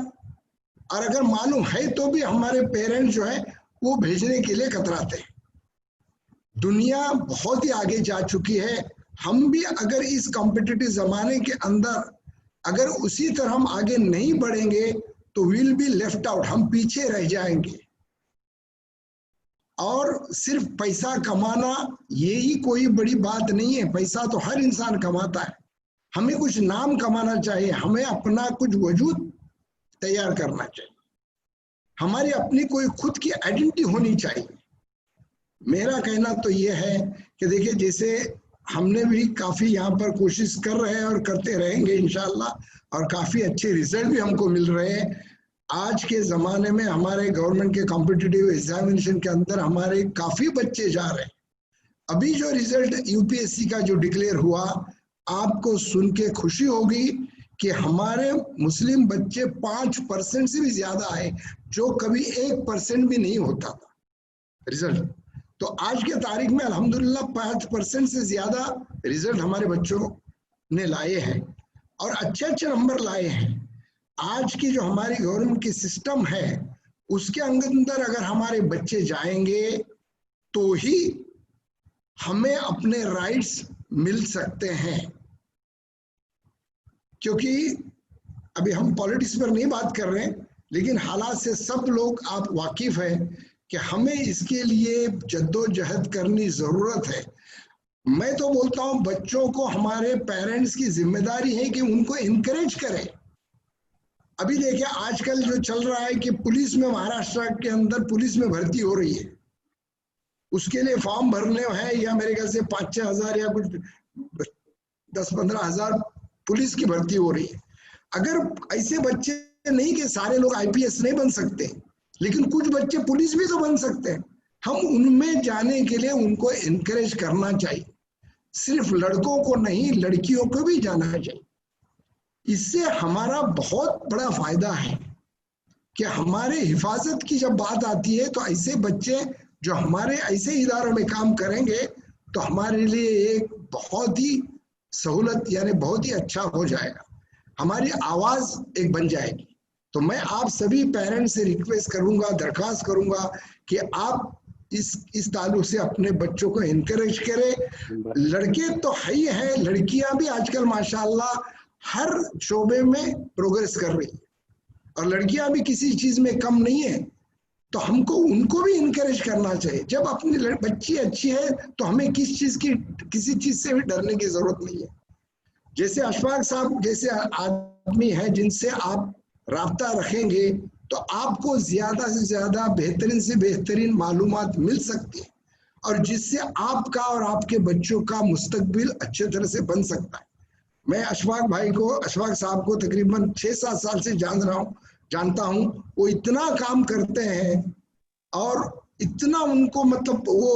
और अगर मालूम है तो भी हमारे पेरेंट्स जो है वो भेजने के लिए कतराते हैं। दुनिया बहुत ही आगे जा चुकी है। हम भी अगर इस कॉम्पिटिटिव जमाने के अंदर अगर उसी तरह हम आगे नहीं बढ़ेंगे तो विल बी लेफ्ट आउट, हम पीछे रह जाएंगे। और सिर्फ पैसा कमाना यही कोई बड़ी बात नहीं है, पैसा तो हर इंसान कमाता है। हमें कुछ नाम कमाना चाहिए, हमें अपना कुछ वजूद तैयार करना चाहिए, हमारी अपनी कोई खुद की आइडेंटिटी होनी चाहिए। मेरा कहना तो ये है कि देखिए, जैसे हमने भी काफी यहाँ पर कोशिश कर रहे हैं और करते रहेंगे इंशाल्लाह, और काफी अच्छे रिजल्ट भी हमको मिल रहे हैं। आज के जमाने में हमारे गवर्नमेंट के कॉम्पिटिटिव एग्जामिनेशन के अंदर हमारे काफी बच्चे जा रहे हैं। अभी जो रिजल्ट यूपीएससी का जो डिक्लेयर हुआ, आपको सुन के खुशी होगी कि हमारे मुस्लिम बच्चे 5% से भी ज्यादा आए, जो कभी 1% भी नहीं होता था रिजल्ट। तो आज के तारीख में अल्हम्दुलिल्लाह 5% से ज्यादा रिजल्ट हमारे बच्चों ने लाए हैं और अच्छे अच्छे नंबर लाए हैं। आज की जो हमारी गवर्नमेंट की सिस्टम है उसके अंदर अगर हमारे बच्चे जाएंगे तो ही हमें अपने राइट्स मिल सकते हैं। क्योंकि अभी हम पॉलिटिक्स पर नहीं बात कर रहे हैं, लेकिन हालात से सब लोग आप वाकिफ हैं कि हमें इसके लिए जद्दोजहद करनी जरूरत है। मैं तो बोलता हूं बच्चों को हमारे पेरेंट्स की जिम्मेदारी है कि उनको इनकरेज करें। अभी देखिए आजकल जो चल रहा है कि पुलिस में, महाराष्ट्र के अंदर पुलिस में भर्ती हो रही है, उसके लिए फॉर्म भरने हैं या मेरे ख्याल से 5-6 हजार या कुछ 10-15 हजार पुलिस की भर्ती हो रही है। अगर ऐसे बच्चे नहीं कि सारे लोग आईपीएस नहीं बन सकते, लेकिन कुछ बच्चे पुलिस भी तो बन सकते हैं, हम उनमें जाने के लिए उनको इनकरेज करना चाहिए। सिर्फ लड़कों को नहीं, लड़कियों को भी जाना चाहिए। इससे हमारा बहुत बड़ा फायदा है कि हमारे हिफाजत की जब बात आती है तो ऐसे बच्चे जो हमारे ऐसे इदारों में काम करेंगे तो हमारे लिए एक बहुत ही सहूलत यानी बहुत ही अच्छा हो जाएगा, हमारी आवाज एक बन जाएगी। तो मैं आप सभी पेरेंट्स से रिक्वेस्ट करूंगा, दरखास्त करूंगा कि आप इस ताल्लुक से अपने बच्चों को इनकरेज करें। लड़के तो है ही है, लड़कियां भी आजकल माशाल्लाह हर शोबे में प्रोग्रेस कर रही है और लड़कियां भी किसी चीज में कम नहीं है, तो हमको उनको भी इनकरेज करना चाहिए। जब अपनी बच्ची अच्छी है तो हमें किसी चीज से भी डरने की जरूरत नहीं है। जैसे अशफाक साहब जैसे आदमी है जिनसे आप राब्ता रखेंगे तो आपको ज्यादा से ज्यादा बेहतरीन से बेहतरीन मालूमात मिल सकती है और जिससे आपका और आपके बच्चों का मुस्तकबिल अच्छे तरह से बन सकता है। मैं अशफाक साहब को तकरीबन 6-7 साल से जानता हूँ। वो इतना काम करते हैं और इतना उनको मतलब वो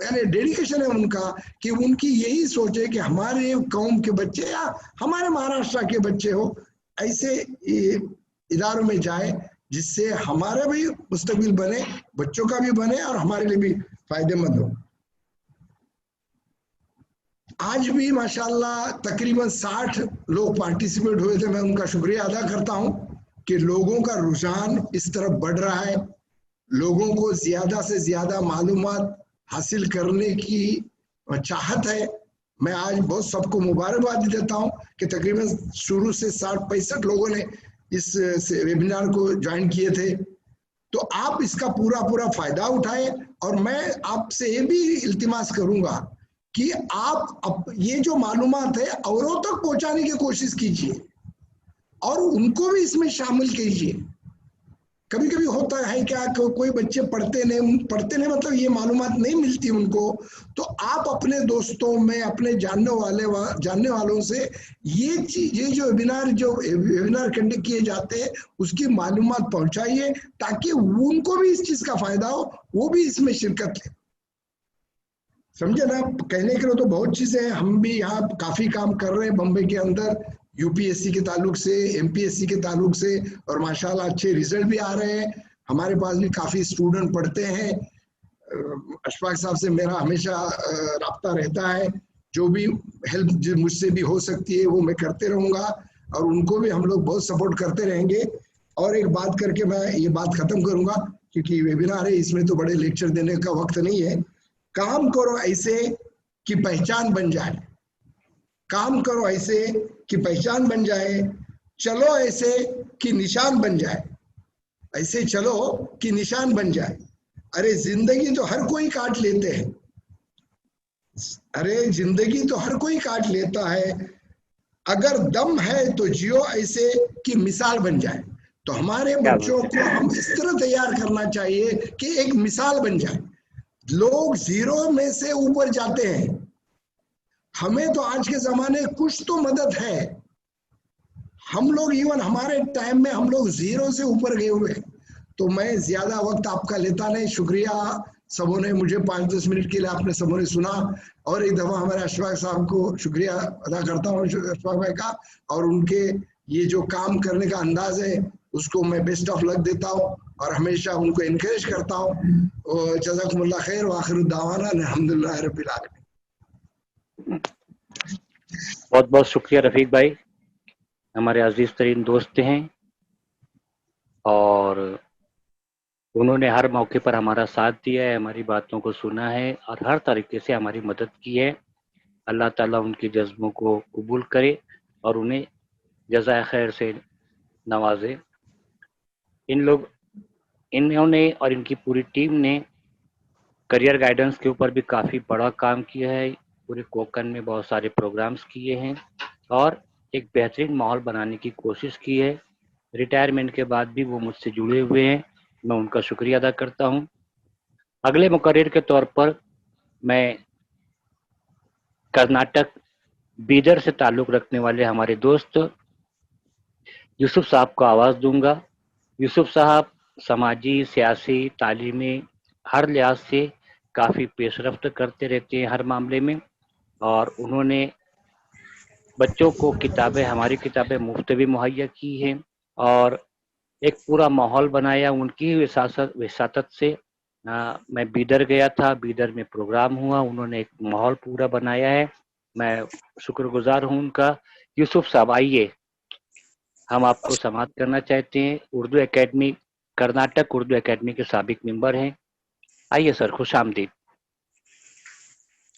यानी डेडिकेशन है उनका कि उनकी यही सोच है कि हमारे कौम के बच्चे या हमारे महाराष्ट्र के बच्चे हो ऐसे इदारों में जाए, जिससे हमारा भी मुस्तकबिल बने, बच्चों का भी बने और हमारे लिए भी फायदेमंद हो। आज भी माशाल्लाह तकरीबन 60 लोग पार्टिसिपेट हुए थे। मैं उनका शुक्रिया अदा करता हूं कि लोगों का रुझान इस तरफ बढ़ रहा है, लोगों को ज्यादा से ज्यादा मालूमात हासिल करने की चाहत है। मैं आज बहुत सबको मुबारकबाद देता हूं कि तकरीबन शुरू से 60-65 लोगों ने इस वेबिनार को ज्वाइन किए थे। तो आप इसका पूरा फायदा उठाएं और मैं आपसे ये भी इल्तिमास करूंगा कि आप ये जो मालूमात है औरों तक पहुंचाने की कोशिश कीजिए और उनको भी इसमें शामिल कीजिए। कभी कभी होता है क्या, कोई बच्चे पढ़ते नहीं मतलब ये मालूमात नहीं मिलती उनको, तो आप अपने दोस्तों में, अपने जानने वालों से ये जो वेबिनार कंडक्ट किए जाते हैं उसकी मालूमात पहुंचाइए, ताकि उनको भी इस चीज का फायदा हो, वो भी इसमें शिरकत ले। समझे ना? कहने के लिए तो बहुत चीजें हैं। हम भी यहाँ काफी काम कर रहे हैं बम्बई के अंदर, यूपीएससी के ताल्लुक से, एमपीएससी के ताल्लुक से, और माशाल्लाह अच्छे रिजल्ट भी आ रहे हैं। हमारे पास भी काफी स्टूडेंट पढ़ते हैं। अशफाक साहब से मेरा हमेशा राब्ता रहता है। जो भी हेल्प मुझसे भी हो सकती है वो मैं करते रहूंगा और उनको भी हम लोग बहुत सपोर्ट करते रहेंगे। और एक बात करके मैं ये बात खत्म करूंगा, क्योंकि वेबिनार है, इसमें तो बड़े लेक्चर देने का वक्त नहीं है। काम करो ऐसे कि पहचान बन जाए, काम करो ऐसे कि पहचान बन जाए, चलो ऐसे कि निशान बन जाए, ऐसे चलो कि निशान बन जाए। अरे जिंदगी तो हर कोई काट लेते हैं, अरे जिंदगी तो हर कोई काट लेता है, अगर दम है तो जियो ऐसे कि मिसाल बन जाए। तो हमारे बच्चों को हम इस तरह तैयार करना चाहिए कि एक मिसाल बन जाए। लोग जीरो में से ऊपर जाते हैं, हमें तो आज के जमाने कुछ तो मदद है। हम लोग इवन हमारे टाइम में हम लोग जीरो से ऊपर गए हुए। तो मैं ज्यादा वक्त आपका लेता नहीं, शुक्रिया सबों ने, मुझे 5-10 मिनट के लिए आपने सबों ने सुना। और एक दफा हमारे अशफाक साहब को शुक्रिया अदा करता हूँ, अशफाक भाई का, और उनके ये जो काम करने का अंदाज है उसको मैं बेस्ट ऑफ लक देता हूँ और हमेशा उनको इनकरेज करता हूँ। जज़ाकुमुल्लाह खैर व आखिर दावाना अल्हम्दुलिल्लाह रब्बिल आलमीन। बहुत बहुत शुक्रिया रफीक भाई, हमारे अजीज तरीन दोस्त हैं और उन्होंने हर मौके पर हमारा साथ दिया है, हमारी बातों को सुना है और हर तरीके से हमारी मदद की है। अल्लाह ताला उनके जज्बों को कबूल करे और उन्हें जज़ाए खैर से नवाजे। इन्होंने और इनकी पूरी टीम ने करियर गाइडेंस के ऊपर भी काफ़ी बड़ा काम किया है, पूरे कोकन में बहुत सारे प्रोग्राम्स किए हैं और एक बेहतरीन माहौल बनाने की कोशिश की है। रिटायरमेंट के बाद भी वो मुझसे जुड़े हुए हैं, मैं उनका शुक्रिया अदा करता हूं। अगले मुकर्रिर के तौर पर मैं कर्नाटक बीदर से ताल्लुक़ रखने वाले हमारे दोस्त यूसुफ साहब को आवाज़ दूंगा। यूसुफ साहब समाजी, सियासी, तालीमी हर लिहाज से काफ़ी पेशरफ्त करते रहते हैं हर मामले में, और उन्होंने बच्चों को किताबें, हमारी किताबें मुफ्त भी मुहैया की हैं और एक पूरा माहौल बनाया उनकी विसातत से। मैं बीदर गया था, बीदर में प्रोग्राम हुआ, उन्होंने एक माहौल पूरा बनाया है, मैं शुक्रगुजार हूँ उनका। यूसुफ साहब आइए, हम आपको समाप्त करना चाहते हैं। उर्दू एकेडमी, कर्नाटक उर्दू एकेडमी के साबिक मेंबर हैं। आइए सर, खुश आमदीद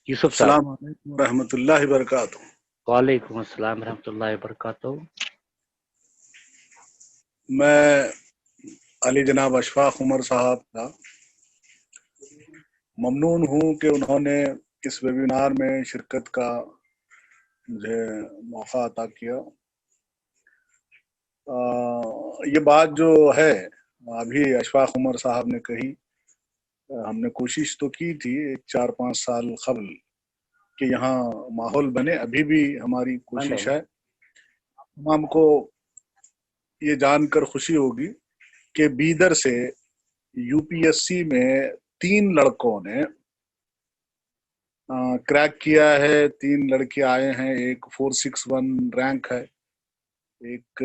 यूसुफ साहब। अस्सलाम वालेकुम रहमतुल्लाहि बरकातहू। वालेकुम अस्सलाम रहमतुल्लाहि बरकातहू। मैं अली जनाब अशफाक उमर साहब का ममनून हूँ कि उन्होंने इस वेबिनार में शिरकत का मुझे मौका अता किया। ये बात जो है अभी अशफाक उमर साहब ने कही, हमने कोशिश तो की थी 4-5 साल कबल कि यहाँ माहौल बने, अभी भी हमारी कोशिश है तमाम को ये जानकर खुशी होगी कि बीदर से यूपीएससी में 3 लड़कों ने क्रैक किया है। 3 लड़के आए हैं, एक 461 रैंक है, एक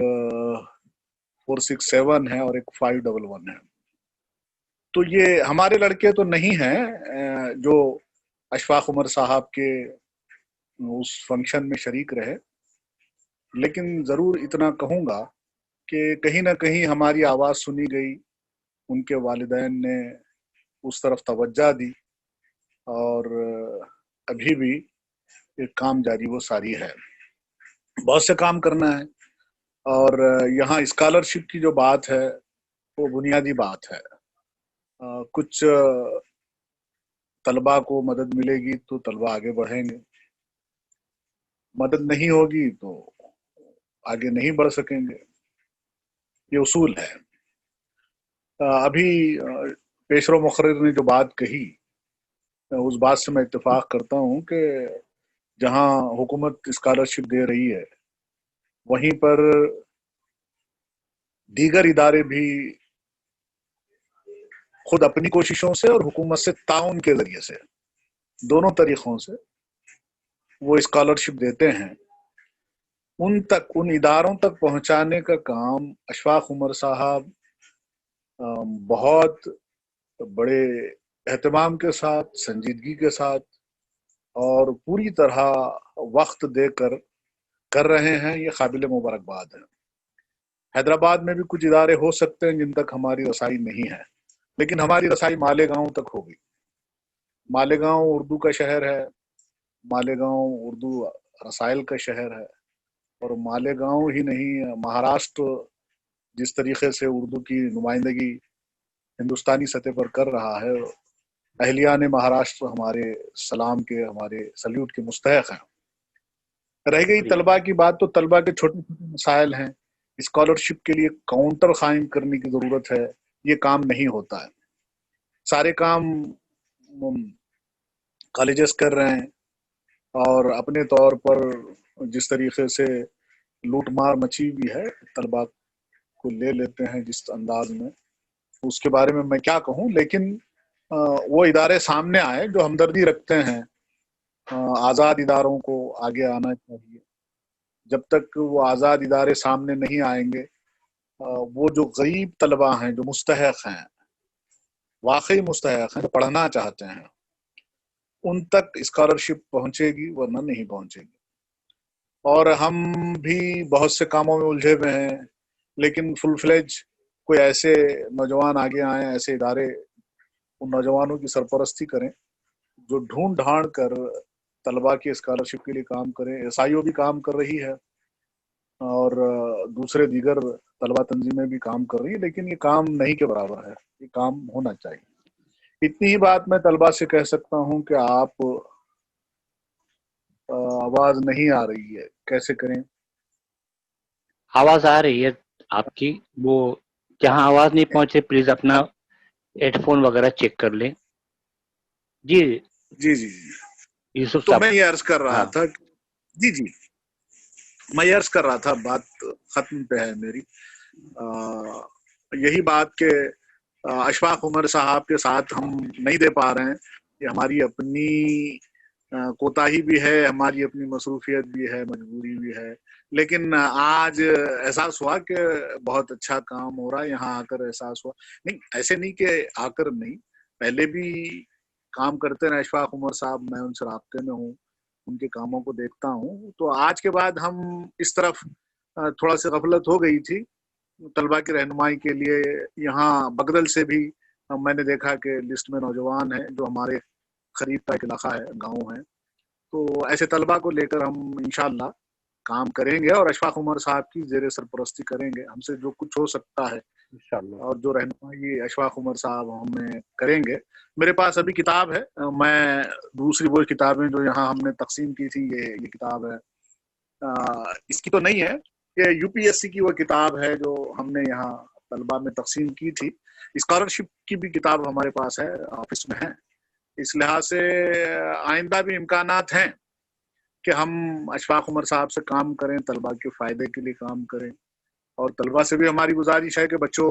467 है और एक 511 है। तो ये हमारे लड़के तो नहीं हैं जो अशफाक उमर साहब के उस फंक्शन में शरीक रहे, लेकिन जरूर इतना कहूंगा कि कहीं ना कहीं हमारी आवाज सुनी गई, उनके वालिदैन ने उस तरफ तवज्जो दी और अभी भी एक काम जारी वो सारी है। बहुत से काम करना है और यहाँ स्कॉलरशिप की जो बात है वो बुनियादी बात है। कुछ तलबा को मदद मिलेगी तो तलबा आगे बढ़ेंगे, मदद नहीं होगी तो आगे नहीं बढ़ सकेंगे, ये उसूल है। अभी पेशरो मुखर्रिर ने जो बात कही उस बात से मैं इत्तेफाक करता हूँ कि जहाँ हुकूमत स्कॉलरशिप दे रही है वहीं पर दीगर इदारे भी खुद अपनी कोशिशों से और हुकूमत से ताउन के जरिए से, दोनों तरीकों से वो स्कॉलरशिप देते हैं। उन इदारों तक पहुंचाने का काम अशफाक उमर साहब बहुत बड़े एहतमाम के साथ, संजीदगी के साथ और पूरी तरह वक्त देकर कर रहे हैं। ये काबिल मुबारकबाद है। हैदराबाद में भी कुछ इदारे हो सकते हैं जिन तक हमारी रसाई नहीं है, लेकिन हमारी रसाई मालेगांव तक होगी। मालेगांव उर्दू का शहर है, मालेगांव उर्दू रसाइल का शहर है और मालेगांव ही नहीं, महाराष्ट्र जिस तरीके से उर्दू की नुमाइंदगी हिंदुस्तानी सतह पर कर रहा है, अहलियान महाराष्ट्र हमारे सलाम के, हमारे सल्यूट के मुस्तहक हैं। रह गई तलबा की बात, तो तलबा के छोटे छोटे मसाइल हैं, स्कॉलरशिप के लिए काउंटर कायम करने की जरूरत है। ये काम नहीं होता है, सारे काम कॉलेजेस कर रहे हैं और अपने तौर पर जिस तरीके से लूटमार मची हुई है, तलबा को ले लेते हैं जिस अंदाज में, उसके बारे में मैं क्या कहूँ। लेकिन वो इदारे सामने आए जो हमदर्दी रखते हैं, आज़ाद इदारों को आगे आना चाहिए। जब तक वो आज़ाद इदारे सामने नहीं आएंगे, वो जो गरीब तलबा हैं, जो मुस्तहक हैं, वाकई मुस्तहक हैं, जो पढ़ना चाहते हैं, उन तक स्कॉलरशिप पहुंचेगी, वरना नहीं पहुंचेगी। और हम भी बहुत से कामों में उलझे हुए हैं, लेकिन फुल फ्लेज कोई ऐसे नौजवान आगे आए, ऐसे इदारे उन नौजवानों की सरपरस्ती करें जो ढूंढ ढांड कर तलबा की स्कॉलरशिप के लिए काम करें। एसआईओ भी काम कर रही है और दूसरे दीगर तलबा तंजीमें भी काम कर रही है, लेकिन ये काम नहीं के बराबर है, ये काम होना चाहिए। इतनी ही बात मैं तलबा से कह सकता हूँ कि आप आवाज नहीं आ रही है, कैसे करें? आवाज आ रही है आपकी, वो जहाँ आवाज नहीं पहुंचे प्लीज अपना हेडफोन वगैरह चेक कर लें। जी जी जी जी, यूसुफ तो साहब। मैं ये अर्ज कर रहा हाँ था, जी जी, मैं ये अर्ज कर रहा था, बात खत्म पे है मेरी। यही बात के अशफाक उमर साहब के साथ हम नहीं दे पा रहे हैं, ये हमारी अपनी कोताही भी है, हमारी अपनी मसरूफियत भी है, मजबूरी भी है। लेकिन आज एहसास हुआ कि बहुत अच्छा काम हो रहा है, यहाँ आकर एहसास हुआ। नहीं, ऐसे नहीं कि आकर नहीं, पहले भी काम करते रहे अशफाक उमर साहब, मैं उनसे राब्ते में हूँ, उनके कामों को देखता हूँ। तो आज के बाद हम इस तरफ थोड़ा सी गफलत हो गई थी तलबा की रहनुमाई के लिए। यहाँ बगदल से भी मैंने देखा कि लिस्ट में नौजवान है जो हमारे करीब का एक इलाका है, गांव है। तो ऐसे तलबा को लेकर हम इंशाल्लाह काम करेंगे और अशफाक उमर साहब की जेर सरपरस्ती करेंगे। हमसे जो कुछ हो सकता है इंशाल्लाह। और जो रहनुमाई अशफाक उमर साहब हमें करेंगे। मेरे पास अभी किताब है, मैं दूसरी वो किताबें जो यहाँ हमने तकसीम की थी, ये किताब है, इसकी तो नहीं है, ये यूपीएससी की वो किताब है जो हमने यहाँ तलबा में तकसीम की थी। स्कॉलरशिप की भी किताब हमारे पास है, ऑफिस में है। इस लिहाज से आइंदा भी इम्कानात हैं कि हम अशफाक उमर साहब से काम करें, तलबा के फ़ायदे के लिए काम करें। और तलबा से भी हमारी गुजारिश है कि बच्चों,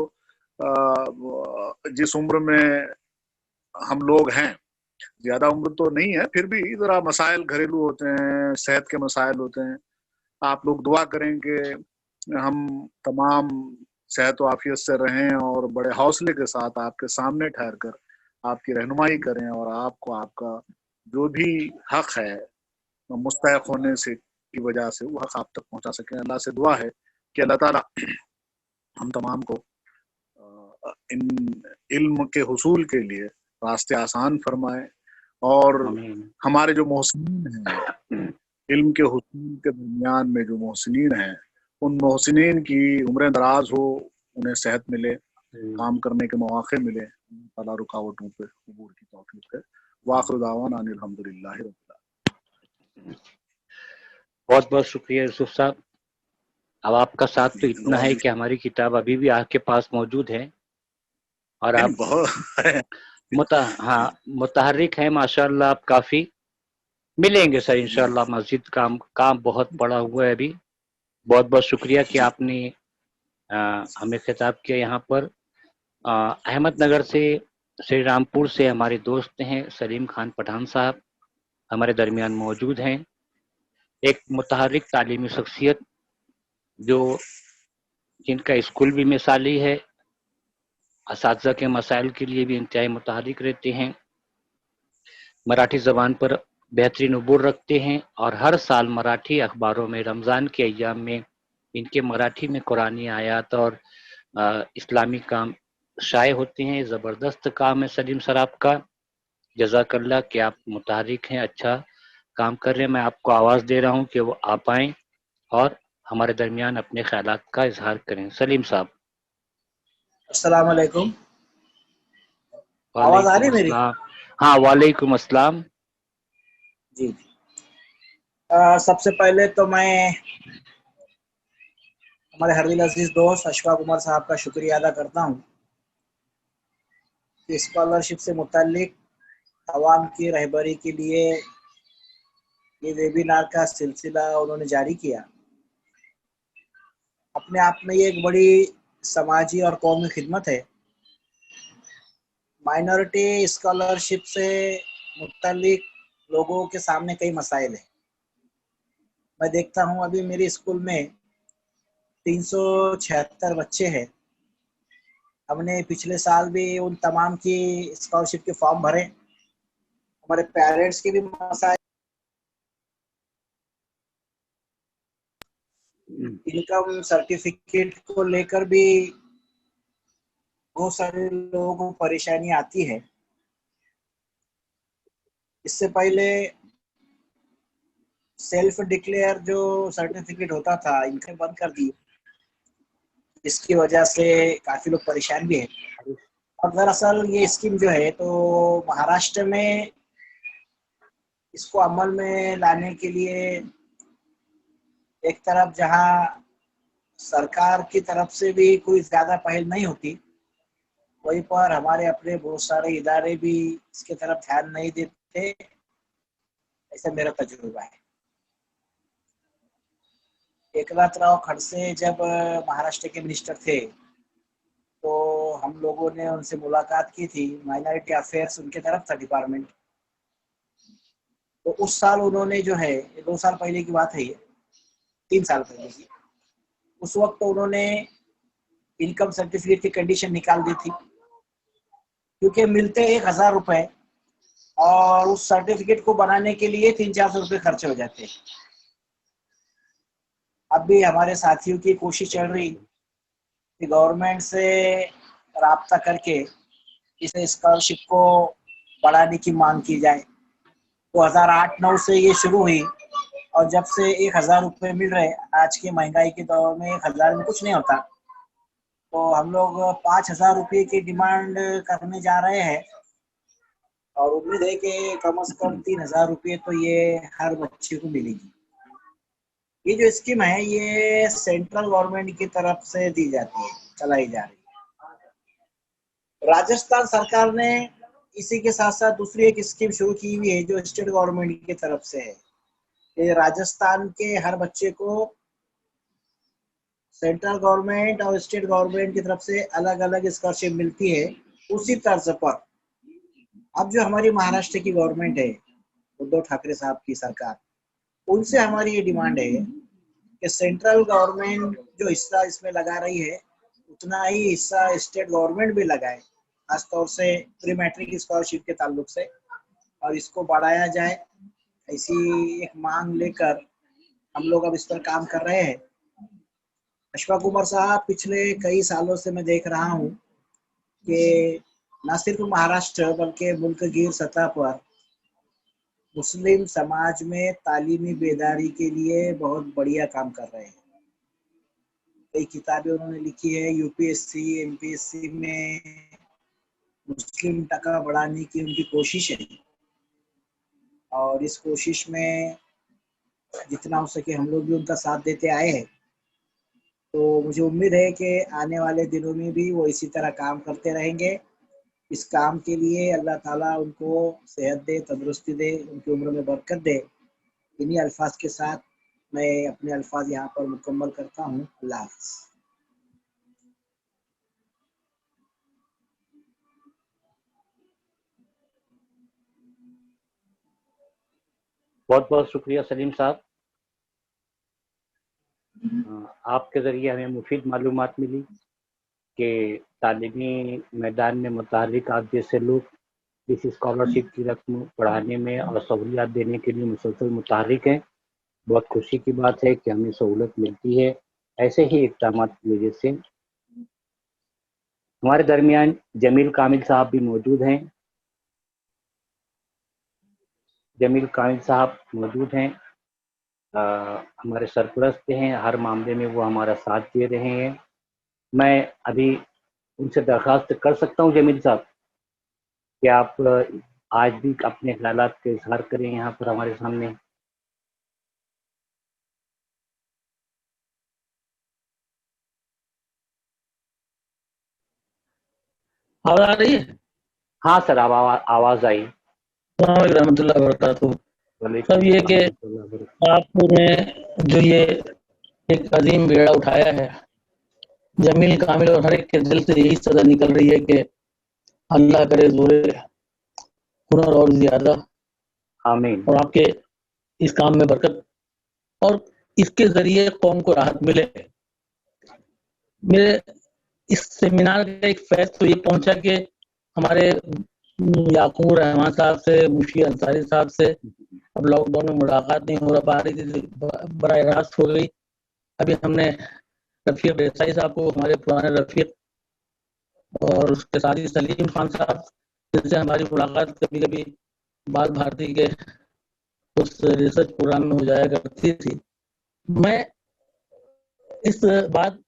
जिस उम्र में हम लोग हैं, ज़्यादा उम्र तो नहीं है, फिर भी ज़रा मसाइल घरेलू होते हैं, सेहत के मसाइल होते हैं। आप लोग दुआ करें कि हम तमाम सेहत व आफियत से रहें और बड़े हौसले के साथ आपके सामने ठहर कर आपकी रहनुमाई करें और आपको आपका जो भी हक है मुस्तहक होने से की वजह से वो हक आप तक पहुंचा सकें। अल्लाह से दुआ है कि अल्लाह ताला हम तमाम को इन इल्म के हुसूल के लिए रास्ते आसान फरमाए और आमीन। हमारे जो मोहसिनीन हैं, इल्म के हुसूल के दरमियान में जो मोहसिनीन हैं, उन मोहसिनीन की उम्र दराज हो, उन्हें सेहत मिले, काम करने के मौके मिले, अल्लाह रुकावटों पे अबूर की तौफीक है। वाखिर दावाना अनिल हम्दुलिल्लाहि रब्बिल आलमीन। बहुत बहुत शुक्रिया यूसुफ साहब। अब आपका साथ तो इतना है कि हमारी किताब अभी भी आपके पास मौजूद है और आप मुतहर्रिक हैं माशाअल्लाह। आप काफ़ी मिलेंगे सर इंशाअल्लाह। मस्जिद काम बहुत पड़ा हुआ है अभी। बहुत बहुत शुक्रिया कि आपने हमें खिताब किया। यहाँ पर अहमदनगर से, श्री रामपुर से हमारे दोस्त हैं सलीम खान पठान साहब हमारे दरमियान मौजूद हैं। एक मुतहर्रिक तालीमी शख्सियत जो जिनका स्कूल भी मिसाली है, असातिज़ा के मसाइल के लिए भी इंतहाई मुतहर्रिक रहते हैं, मराठी ज़बान पर बेहतरीन उबूर रखते हैं और हर साल मराठी अखबारों में रमज़ान के अय्याम में इनके मराठी में कुरानी आयात और इस्लामी काम शाये होते हैं। ज़बरदस्त काम है सलीम सर आपका। जज़ाकल्लाह कि आप मुतहर्रिक हैं, अच्छा काम कर रहे हैं। मैं आपको आवाज़ दे रहा हूँ कि वो आ पाएँ और हमारे दरमियान अपने ख्यालात का इजहार करें। सलीम साहब। अस्सलाम वालेकुम। आवाज आ वालेकुम रही है मेरी? अस्सलाम। हाँ, वालेकुम अस्सलाम। जी। सबसे पहले तो मैं हमारे हरदिल अजीज दोस्त अशफाक उमर साहब का शुक्रिया अदा करता हूँ कि स्कॉलरशिप से मुताल्लिक अवाम की रहबरी के लिए ये वेबिनार का सिलसिला उन्होंने जारी किया। अपने आप में ये एक बड़ी समाजी और कौमी खिदमत है। माइनॉरिटी स्कॉलरशिप से मुताल्लिक लोगों के सामने कई मसाइल हैं। मैं देखता हूँ अभी मेरे स्कूल में 376 बच्चे हैं। हमने पिछले साल भी उन तमाम की स्कॉलरशिप के फॉर्म भरे। हमारे पेरेंट्स के भी मसाइल, इनकम सर्टिफिकेट को लेकर भी बहुत सारे लोगों को परेशानी आती है। इससे पहले सेल्फ डिक्लेयर जो सर्टिफिकेट होता था, इनके बंद कर दिए। इसकी वजह से काफी लोग परेशान भी हैं। और दरअसल ये स्कीम जो है तो महाराष्ट्र में इसको अमल में लाने के लिए एक तरफ जहां सरकार की तरफ से भी कोई ज्यादा पहल नहीं होती, वहीं पर हमारे अपने बहुत सारे इदारे भी इसके तरफ ध्यान नहीं देते, ऐसा मेरा तजुर्बा है। एकनाथराव खड़से जब महाराष्ट्र के मिनिस्टर थे तो हम लोगों ने उनसे मुलाकात की थी। माइनॉरिटी अफेयर्स उनके तरफ था डिपार्टमेंट। तो उस साल उन्होंने जो है, 2 साल पहले की बात है ये, 3 साल पहले की, उस वक्त तो उन्होंने इनकम सर्टिफिकेट की कंडीशन निकाल दी थी, क्योंकि मिलते 1000 रुपए और उस सर्टिफिकेट को बनाने के लिए 300-400 रुपए खर्चे हो जाते हैं। अब भी हमारे साथियों की कोशिश चल रही कि गवर्नमेंट से राब्ता करके इस स्कॉलरशिप को बढ़ाने की मांग की जाए। 2008-9 से ये शुरू हुई और जब से 1000 रुपये मिल रहे, आज की महंगाई के दौर में 1000 में कुछ नहीं होता, तो हम लोग 5000 रुपये की डिमांड करने जा रहे हैं और उम्मीद है कि कम से कम 3000 रुपये तो ये हर बच्चे को मिलेगी। ये जो स्कीम है ये सेंट्रल गवर्नमेंट की तरफ से दी जाती है, चलाई जा रही है। राजस्थान सरकार ने इसी के साथ साथ दूसरी एक स्कीम शुरू की हुई है जो स्टेट गवर्नमेंट की तरफ से है। ये राजस्थान के हर बच्चे को सेंट्रल गवर्नमेंट और स्टेट गवर्नमेंट की तरफ से अलग अलग स्कॉलरशिप मिलती है। उसी तर्ज पर अब जो हमारी महाराष्ट्र की गवर्नमेंट है, उद्धव ठाकरे साहब की सरकार, उनसे हमारी ये डिमांड है कि सेंट्रल गवर्नमेंट जो हिस्सा इसमें लगा रही है उतना ही हिस्सा स्टेट गवर्नमेंट भी लगाए, खासतौर से प्री मैट्रिक स्कॉलरशिप के ताल्लुक से, और इसको बढ़ाया जाए। ऐसी एक मांग लेकर हम लोग अब इस पर काम कर रहे हैं। अशफाक उमर साहब, पिछले कई सालों से मैं देख रहा हूँ कि न सिर्फ महाराष्ट्र बल्कि मुल्क गिर सतह पर मुस्लिम समाज में तालीमी बेदारी के लिए बहुत बढ़िया काम कर रहे हैं। कई किताबें उन्होंने लिखी है। यूपीएससी, एमपीएससी में मुस्लिम टका बढ़ाने की उनकी कोशिश है, और इस कोशिश में जितना हो सके हम लोग भी उनका साथ देते आए हैं। तो मुझे उम्मीद है कि आने वाले दिनों में भी वो इसी तरह काम करते रहेंगे। इस काम के लिए अल्लाह ताला उनको सेहत दे, तंदुरुस्ती दे, उनकी उम्र में बरकत दे। इन्हीं अल्फाज के साथ मैं अपने अल्फाज यहाँ पर मुकम्मल करता हूँ। अल्लाह हाफ़िज़। बहुत बहुत शुक्रिया सलीम साहब। आपके ज़रिए हमें मुफीद मालूमात मिली कि तालीमी मैदान में मुतहर्रिक आप जैसे लोग इस स्कॉलरशिप की रकम बढ़ाने में और सहूलियात देने के लिए मुसलसल मुतहर्रिक हैं। बहुत खुशी की बात है कि हमें सहूलत मिलती है ऐसे ही इक़दाम की वजह से। हमारे दरमियान जमील कामिल साहब भी मौजूद हैं। जमील कामिल साहब मौजूद हैं, हमारे सरपरस्त हैं, हर मामले में वो हमारा साथ दे रहे हैं। मैं अभी उनसे दरख्वास्त कर सकता हूँ जमील साहब कि आप आज भी अपने ख्यालात का इजहार करें यहाँ पर हमारे सामने। आवाज आ रही है? हाँ सर, आवाज आई। रहमतुल्लाह वबरकातुहू। सब ये कि आपने जो ये एक अजीम बेड़ा उठाया है, जमील कामिल और हर एक के दिल से यही सदा निकल रही है कि अल्लाह करे जोरे हुनर और ज्यादा, आमीन। और आपके इस काम में बरकत और इसके जरिए कौम को राहत मिले। मेरे इस सेमिनार का एक फैज़ तो ये पहुंचा कि हमारे याकूब रहमान साहब से, मुशीर अंसारी साहब से अब लॉकडाउन में मुलाकात नहीं हो पा रही थी, बराह रास्त हो गई। अभी हमने रफीक देसाई साहब को, हमारे पुराने रफीक, और उसके साथ ही सलीम खान साहब, जिनसे हमारी मुलाकात कभी कभी बाल भारती के उस रिसर्च प्रोग्राम में हो जाया करती थी। मैं इस बात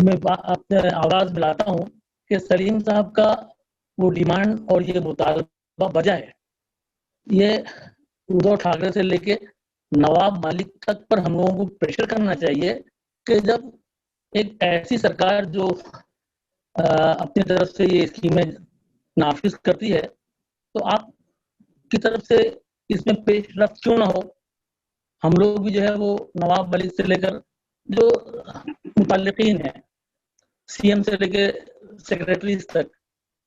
में अपने आवाज मिलाता हूँ कि सलीम साहब का वो डिमांड और ये मुतालबा वजह है, ये उद्धव ठाकरे से लेके नवाब मालिक तक पर हम लोगों को प्रेशर करना चाहिए कि जब एक ऐसी सरकार जो अपनी तरफ से ये स्कीमें नाफिज करती है, तो आप की तरफ से इसमें पेशरफ्त क्यों ना हो। हम लोग भी जो है वो नवाब मलिक से लेकर जो मुतल्लिकीन है, सीएम से लेके सेक्रेटरीज तक,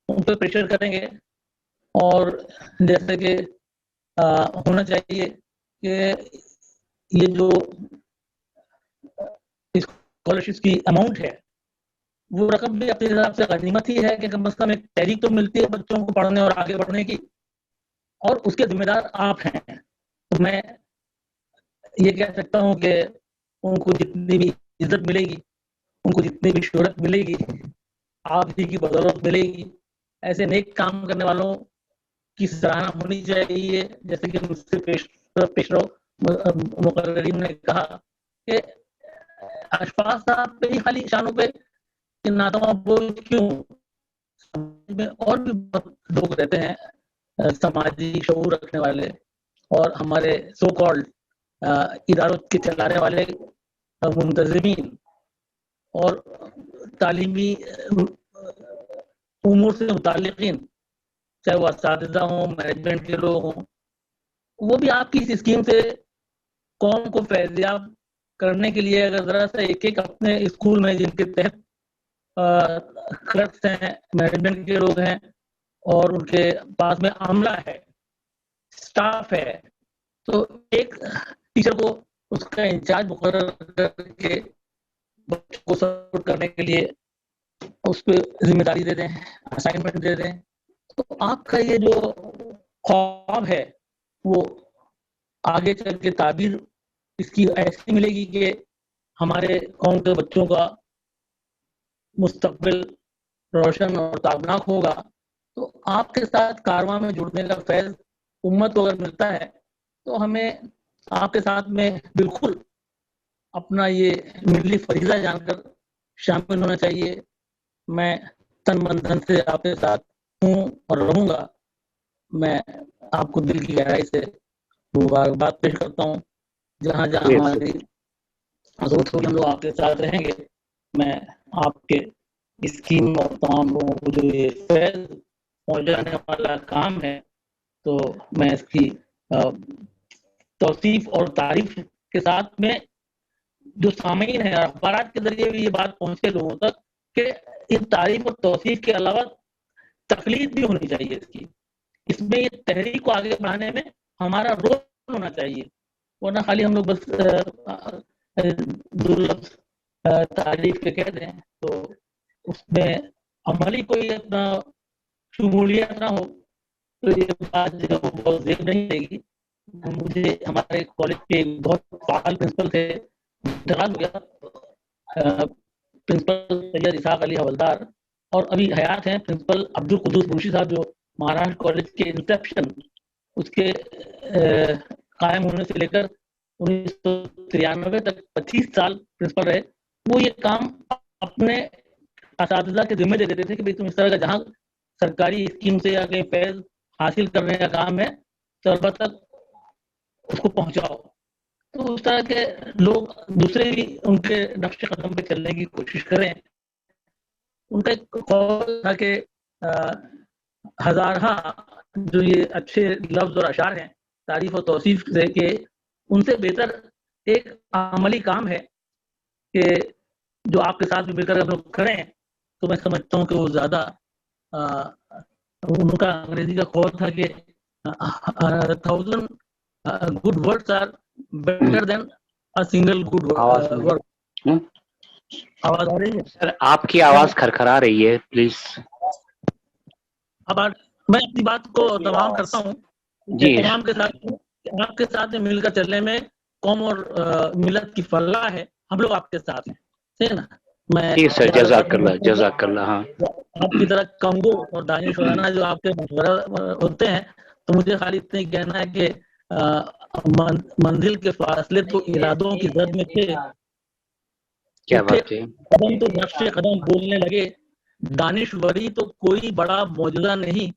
उन पर प्रेशर करेंगे। और जैसे कि होना चाहिए कि ये जो स्कॉलरशिप की अमाउंट है, वो रकम भी अपने हिसाब से गनीमत ही है कि कम से कम एक तहरीक तो मिलती है बच्चों को पढ़ने और आगे बढ़ने की, और उसके जिम्मेदार आप हैं। तो मैं ये कह सकता हूँ कि उनको जितनी भी इज्जत मिलेगी, उनको जितनी भी शोहरत मिलेगी, आप ही की बदौलत मिलेगी। ऐसे नेक काम करने वालों की सराहना होनी चाहिए। जैसे कि मुझसे पेशरो मुकर्ररीन ने कहा कि अशफाक साहब पे ही खाली शानों पे नातवा बोल क्यों, समाज में और भी बहुत लोग रहते हैं समाजी शऊर रखने वाले, और हमारे सो कॉल्ड इदारों के चलाने वाले मुंतजिमीन और तालीमी उमूर से मुताल्लिकीन, चाहे वो असातिज़ा हों, मैनेजमेंट के लोग हों, वो भी आपकी इस स्कीम से कौम को फैज़याब करने के लिए अगर जरा सा एक एक अपने स्कूल में जिनके तहत क्लर्क्स हैं, मैनेजमेंट के लोग हैं और उनके पास में अमला है, स्टाफ है, तो एक टीचर को उसका इंचार्ज मुकर्रर करके बच्चों को सपोर्ट करने के लिए उस पर जिम्मेदारी दे दें, असाइनमेंट दे दें, तो आपका ये जो ख्वाब है वो आगे चल के ताबीर इसकी ऐसी मिलेगी कि हमारे कौम के बच्चों का मुस्तकबिल रोशन और ताबनाक होगा। तो आपके साथ कारवां में जुड़ने का फैज़ उम्मत को अगर मिलता है तो हमें आपके साथ में बिल्कुल अपना ये मिली फरीज़ा जानकर शामिल होना चाहिए। मैं तन मन धन से आपके साथ हूँ और रहूँगा। मैं आपको दिल की गहराई से मुबारकबाद पेश करता हूँ। जहाँ जहाँ हमारी जरूरत होगी हम लोग आपके साथ रहेंगे। मैं आपके स्कीम और तमाम लोगों को जो ये फैज़ पहुँचाने वाला काम है, तो मैं इसकी तौसीफ और तारीफ के साथ में जो सामीन है अखबारात के जरिए भी ये बात पहुँचे लोगों तक कि इस तारीफ और तौसीफ के अलावा तकलीफ भी होनी चाहिए इसकी। इसमें ये तहरीक को आगे बढ़ाने में हमारा रोल होना चाहिए, वरना खाली हम लोग बस दुर्लभ तारीफ के कह दें तो उसमें अमली कोई अपना शमूलियत ना हो तो ये बात जो है वो बहुत जेब नहीं देगी। मुझे हमारे कॉलेज के बहुत फाल प्रिंसिपल थे, इंतकाल हो गया, प्रिंसिपल सैयद इसाक अली हवलदार, और अभी हयात हैं प्रिंसिपल अब्दुल कुद्दूस बुशी साहब, जो महाराष्ट्र कॉलेज के इंसेप्शन उसके कायम होने से लेकर 1993 तक 25 साल प्रिंसिपल रहे। वो ये काम अपने असातिज़ा के जिम्मे दे देते थे कि भाई तुम इस तरह का जहाँ सरकारी स्कीम से या कहीं फैज़ हासिल करने का काम है तलबा तक उसको पहुँचाओ। तो उस तरह के लोग दूसरे भी उनके नक्शे कदम पे चलने की कोशिश करें। उनका एक कौल था कि हज़ारहा जो ये अच्छे लफ्ज़ और अशार हैं तारीफ और तौसीफ से, कि उनसे बेहतर एक अमली काम है कि जो आपके साथ भी मिलकर हम लोग खड़े हैं, तो मैं समझता हूँ कि वो ज़्यादा उनका अंग्रेजी का कौल था कि 1000 good words are better than a single good word. आवाज आ रही है सर? आपकी आवाज खरखरा रही है, प्लीज। अब मैं अपनी बात को तमाम करता हूँ जी। तमाम के साथ आपके साथ मिलकर चलने में कौम और मिलत की फलाह है, हम लोग आपके साथ हैं, ठीक है ना। मैं जी सर, जज़ाकल्लाह जज़ाकल्लाह। हाँ, आपकी तरह कंगो और दानिशवराना जो आपके मशवरा होते हैं, तो मुझे खाली इतना ही कहना है कि मंजिल के फासले तो इरादों की जद में थे, क्या बात है। कदम तो नक्शे कदम बोलने लगे, दानिशवरी तो कोई बड़ा मौजूदा नहीं,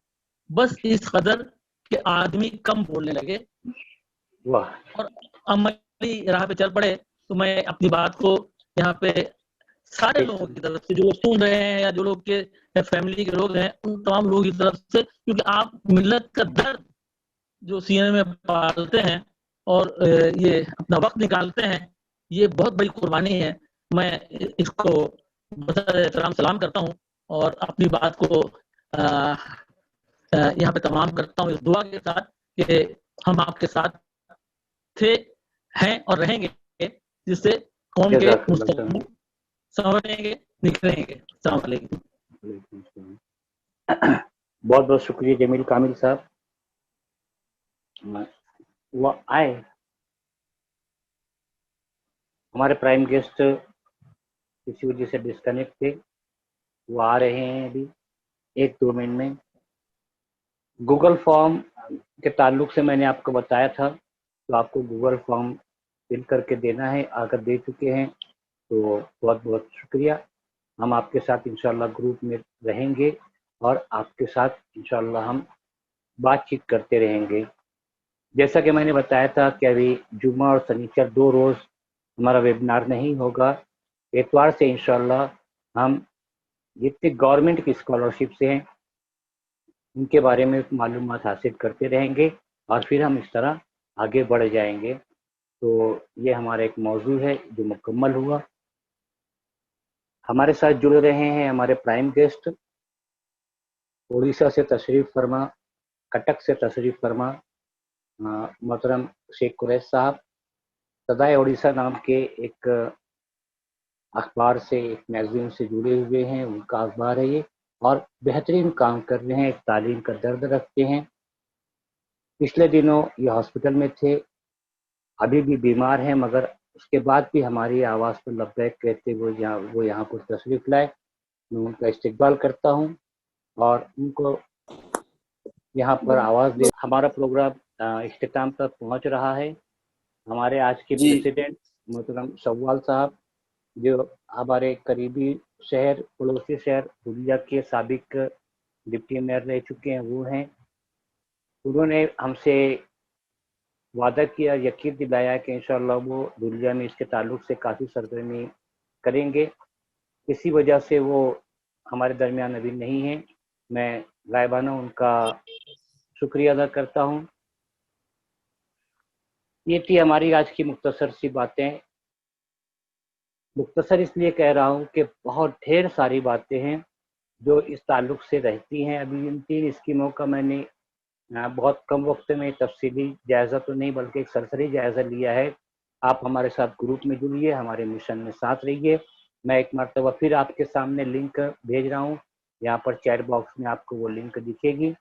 बस इस कदर के आदमी कम बोलने लगे वाह। और अमली राह पे चल पड़े। तो मैं अपनी बात को यहाँ पे सारे लोगों की तरफ से, जो सुन रहे हैं या जो लोग के फैमिली के लोग हैं, उन तमाम लोगों की तरफ से, क्योंकि आप मिल्लत का दर्द जो सीने में पालते हैं और ये अपना वक्त निकालते हैं, ये बहुत बड़ी कुर्बानी है। मैं इसको एहतराम सलाम करता हूँ और अपनी बात को यहाँ पे तमाम करता हूँ इस दुआ के साथ कि हम आपके साथ थे, हैं और रहेंगे, जिससे कौम के मुस्तकबिल संवरेंगे, निखरेंगे। अस्सलाम वालेकुम। बहुत बहुत शुक्रिया जमील कामिल साहब। वो आए हमारे प्राइम गेस्ट किसी वजह से डिस्कनेक्ट थे, वो आ रहे हैं अभी 1-2 मिनट में। गूगल फॉर्म के ताल्लुक से मैंने आपको बताया था, तो आपको गूगल फॉर्म फिल करके देना है। अगर दे चुके हैं तो बहुत बहुत शुक्रिया। हम आपके साथ इंशाल्लाह ग्रुप में रहेंगे और आपके साथ इंशाल्लाह हम बातचीत करते रहेंगे। जैसा कि मैंने बताया था कि अभी जुम्मा और शनिचर 2 रोज़ हमारा वेबिनार नहीं होगा। एतवार से इंशाल्लाह हम जितने गवर्नमेंट की स्कॉलरशिप्स हैं उनके बारे में मालूमात हासिल करते रहेंगे और फिर हम इस तरह आगे बढ़ जाएंगे। तो ये हमारा एक मौजू है जो मुकम्मल हुआ। हमारे साथ जुड़ रहे हैं हमारे प्राइम गेस्ट, उड़ीसा से तशरीफ फरमा, कटक से तशरीफ फरमा मोहतरम शेख कुरैश साहब। सदाए उड़ीसा नाम के एक अखबार से, एक मैगजीन से जुड़े हुए हैं, उनका अखबार है ये, और बेहतरीन काम कर रहे हैं, एक तालीम का दर्द रखते हैं। पिछले दिनों ये हॉस्पिटल में थे, अभी भी बीमार हैं, मगर उसके बाद भी हमारी आवाज़ पर लब्बैक कहते वो यहाँ पर तशरीफ़ लाए। मैं उनका इस्तकबाल करता हूँ और उनको यहाँ पर आवाज़ दे। हमारा प्रोग्राम इख्तिताम तक पहुँच रहा है। हमारे आज के जी प्रेसिडेंट मोहतरम सव्वाल साहब, जो हमारे करीबी शहर, पड़ोसी शहर दुनिया के साबिक डिप्टी मेयर रह चुके हैं, वो हैं। उन्होंने हमसे वादा किया, यकीन दिलाया कि इंशाअल्लाह वो दुनिया में इसके ताल्लुक से काफ़ी सरगर्मी करेंगे। इसी वजह से वो हमारे दरमियान अभी नहीं है। मैं गायबाना उनका शुक्रिया अदा करता हूँ। ये थी हमारी आज की मुख्तसर सी बातें। मुख्तसर इसलिए कह रहा हूँ कि बहुत ढेर सारी बातें हैं जो इस ताल्लुक से रहती हैं। अभी इन 3 स्कीमों का मैंने बहुत कम वक्त में तफसीली जायज़ा तो नहीं बल्कि एक सरसरी जायज़ा लिया है। आप हमारे साथ ग्रुप में जुड़िए, हमारे मिशन में साथ रहिए। मैं एक मरतबा फिर आपके सामने लिंक भेज रहा हूँ, यहाँ पर चैट बॉक्स में आपको वो लिंक दिखेगी।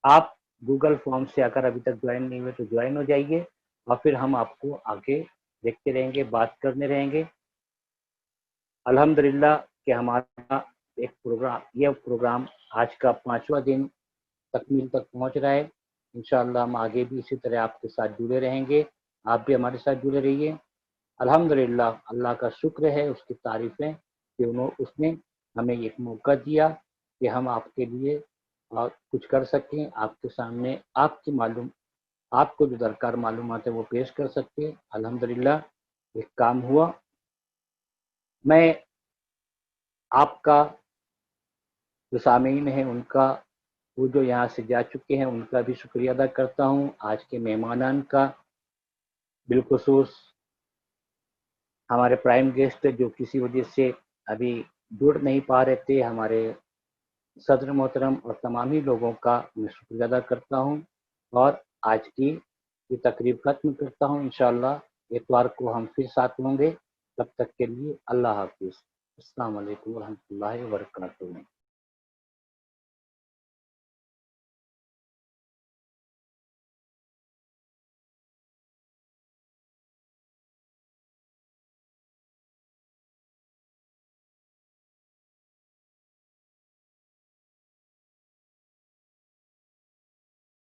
आप गूगल फॉर्म से अगर अभी तक ज्वाइन नहीं हुए तो ज्वाइन हो जाइए, और फिर हम आपको आगे देखते रहेंगे, बात करने रहेंगे। अल्हम्दुलिल्लाह कि हमारा यह प्रोग्राम आज का 5वां दिन तकमील तक पहुंच रहा है। इंशाअल्लाह हम आगे भी इसी तरह आपके साथ जुड़े रहेंगे, आप भी हमारे साथ जुड़े रहिए। अल्हम्दुलिल्लाह, अल्लाह का शुक्र है, उसकी तारीफ़ें कि उसने हमें एक मौका दिया कि हम आपके लिए कुछ कर सकें, आपके सामने आपको जो दरकार मालूमात है वो पेश कर सकें। अल्हम्दुलिल्लाह एक काम हुआ। मैं आपका जो सामीन है उनका, वो जो यहाँ से जा चुके हैं, उनका भी शुक्रिया अदा करता हूँ। आज के मेहमानान का, बिलखुसूस हमारे प्राइम गेस्ट जो किसी वजह से अभी जुड़ नहीं पा रहे थे, हमारे सदर मोहतरम, और तमाम ही लोगों का मैं शुक्रिया अदा करता हूँ। और आज की ये तकरीब ख़त्म करता हूँ। इंशाअल्लाह इतवार को हम फिर साथ होंगे। तब तक के लिए अल्लाह हाफिज़। अस्सलाम वालेकुम व रहमतुल्लाहि व बरकातहू।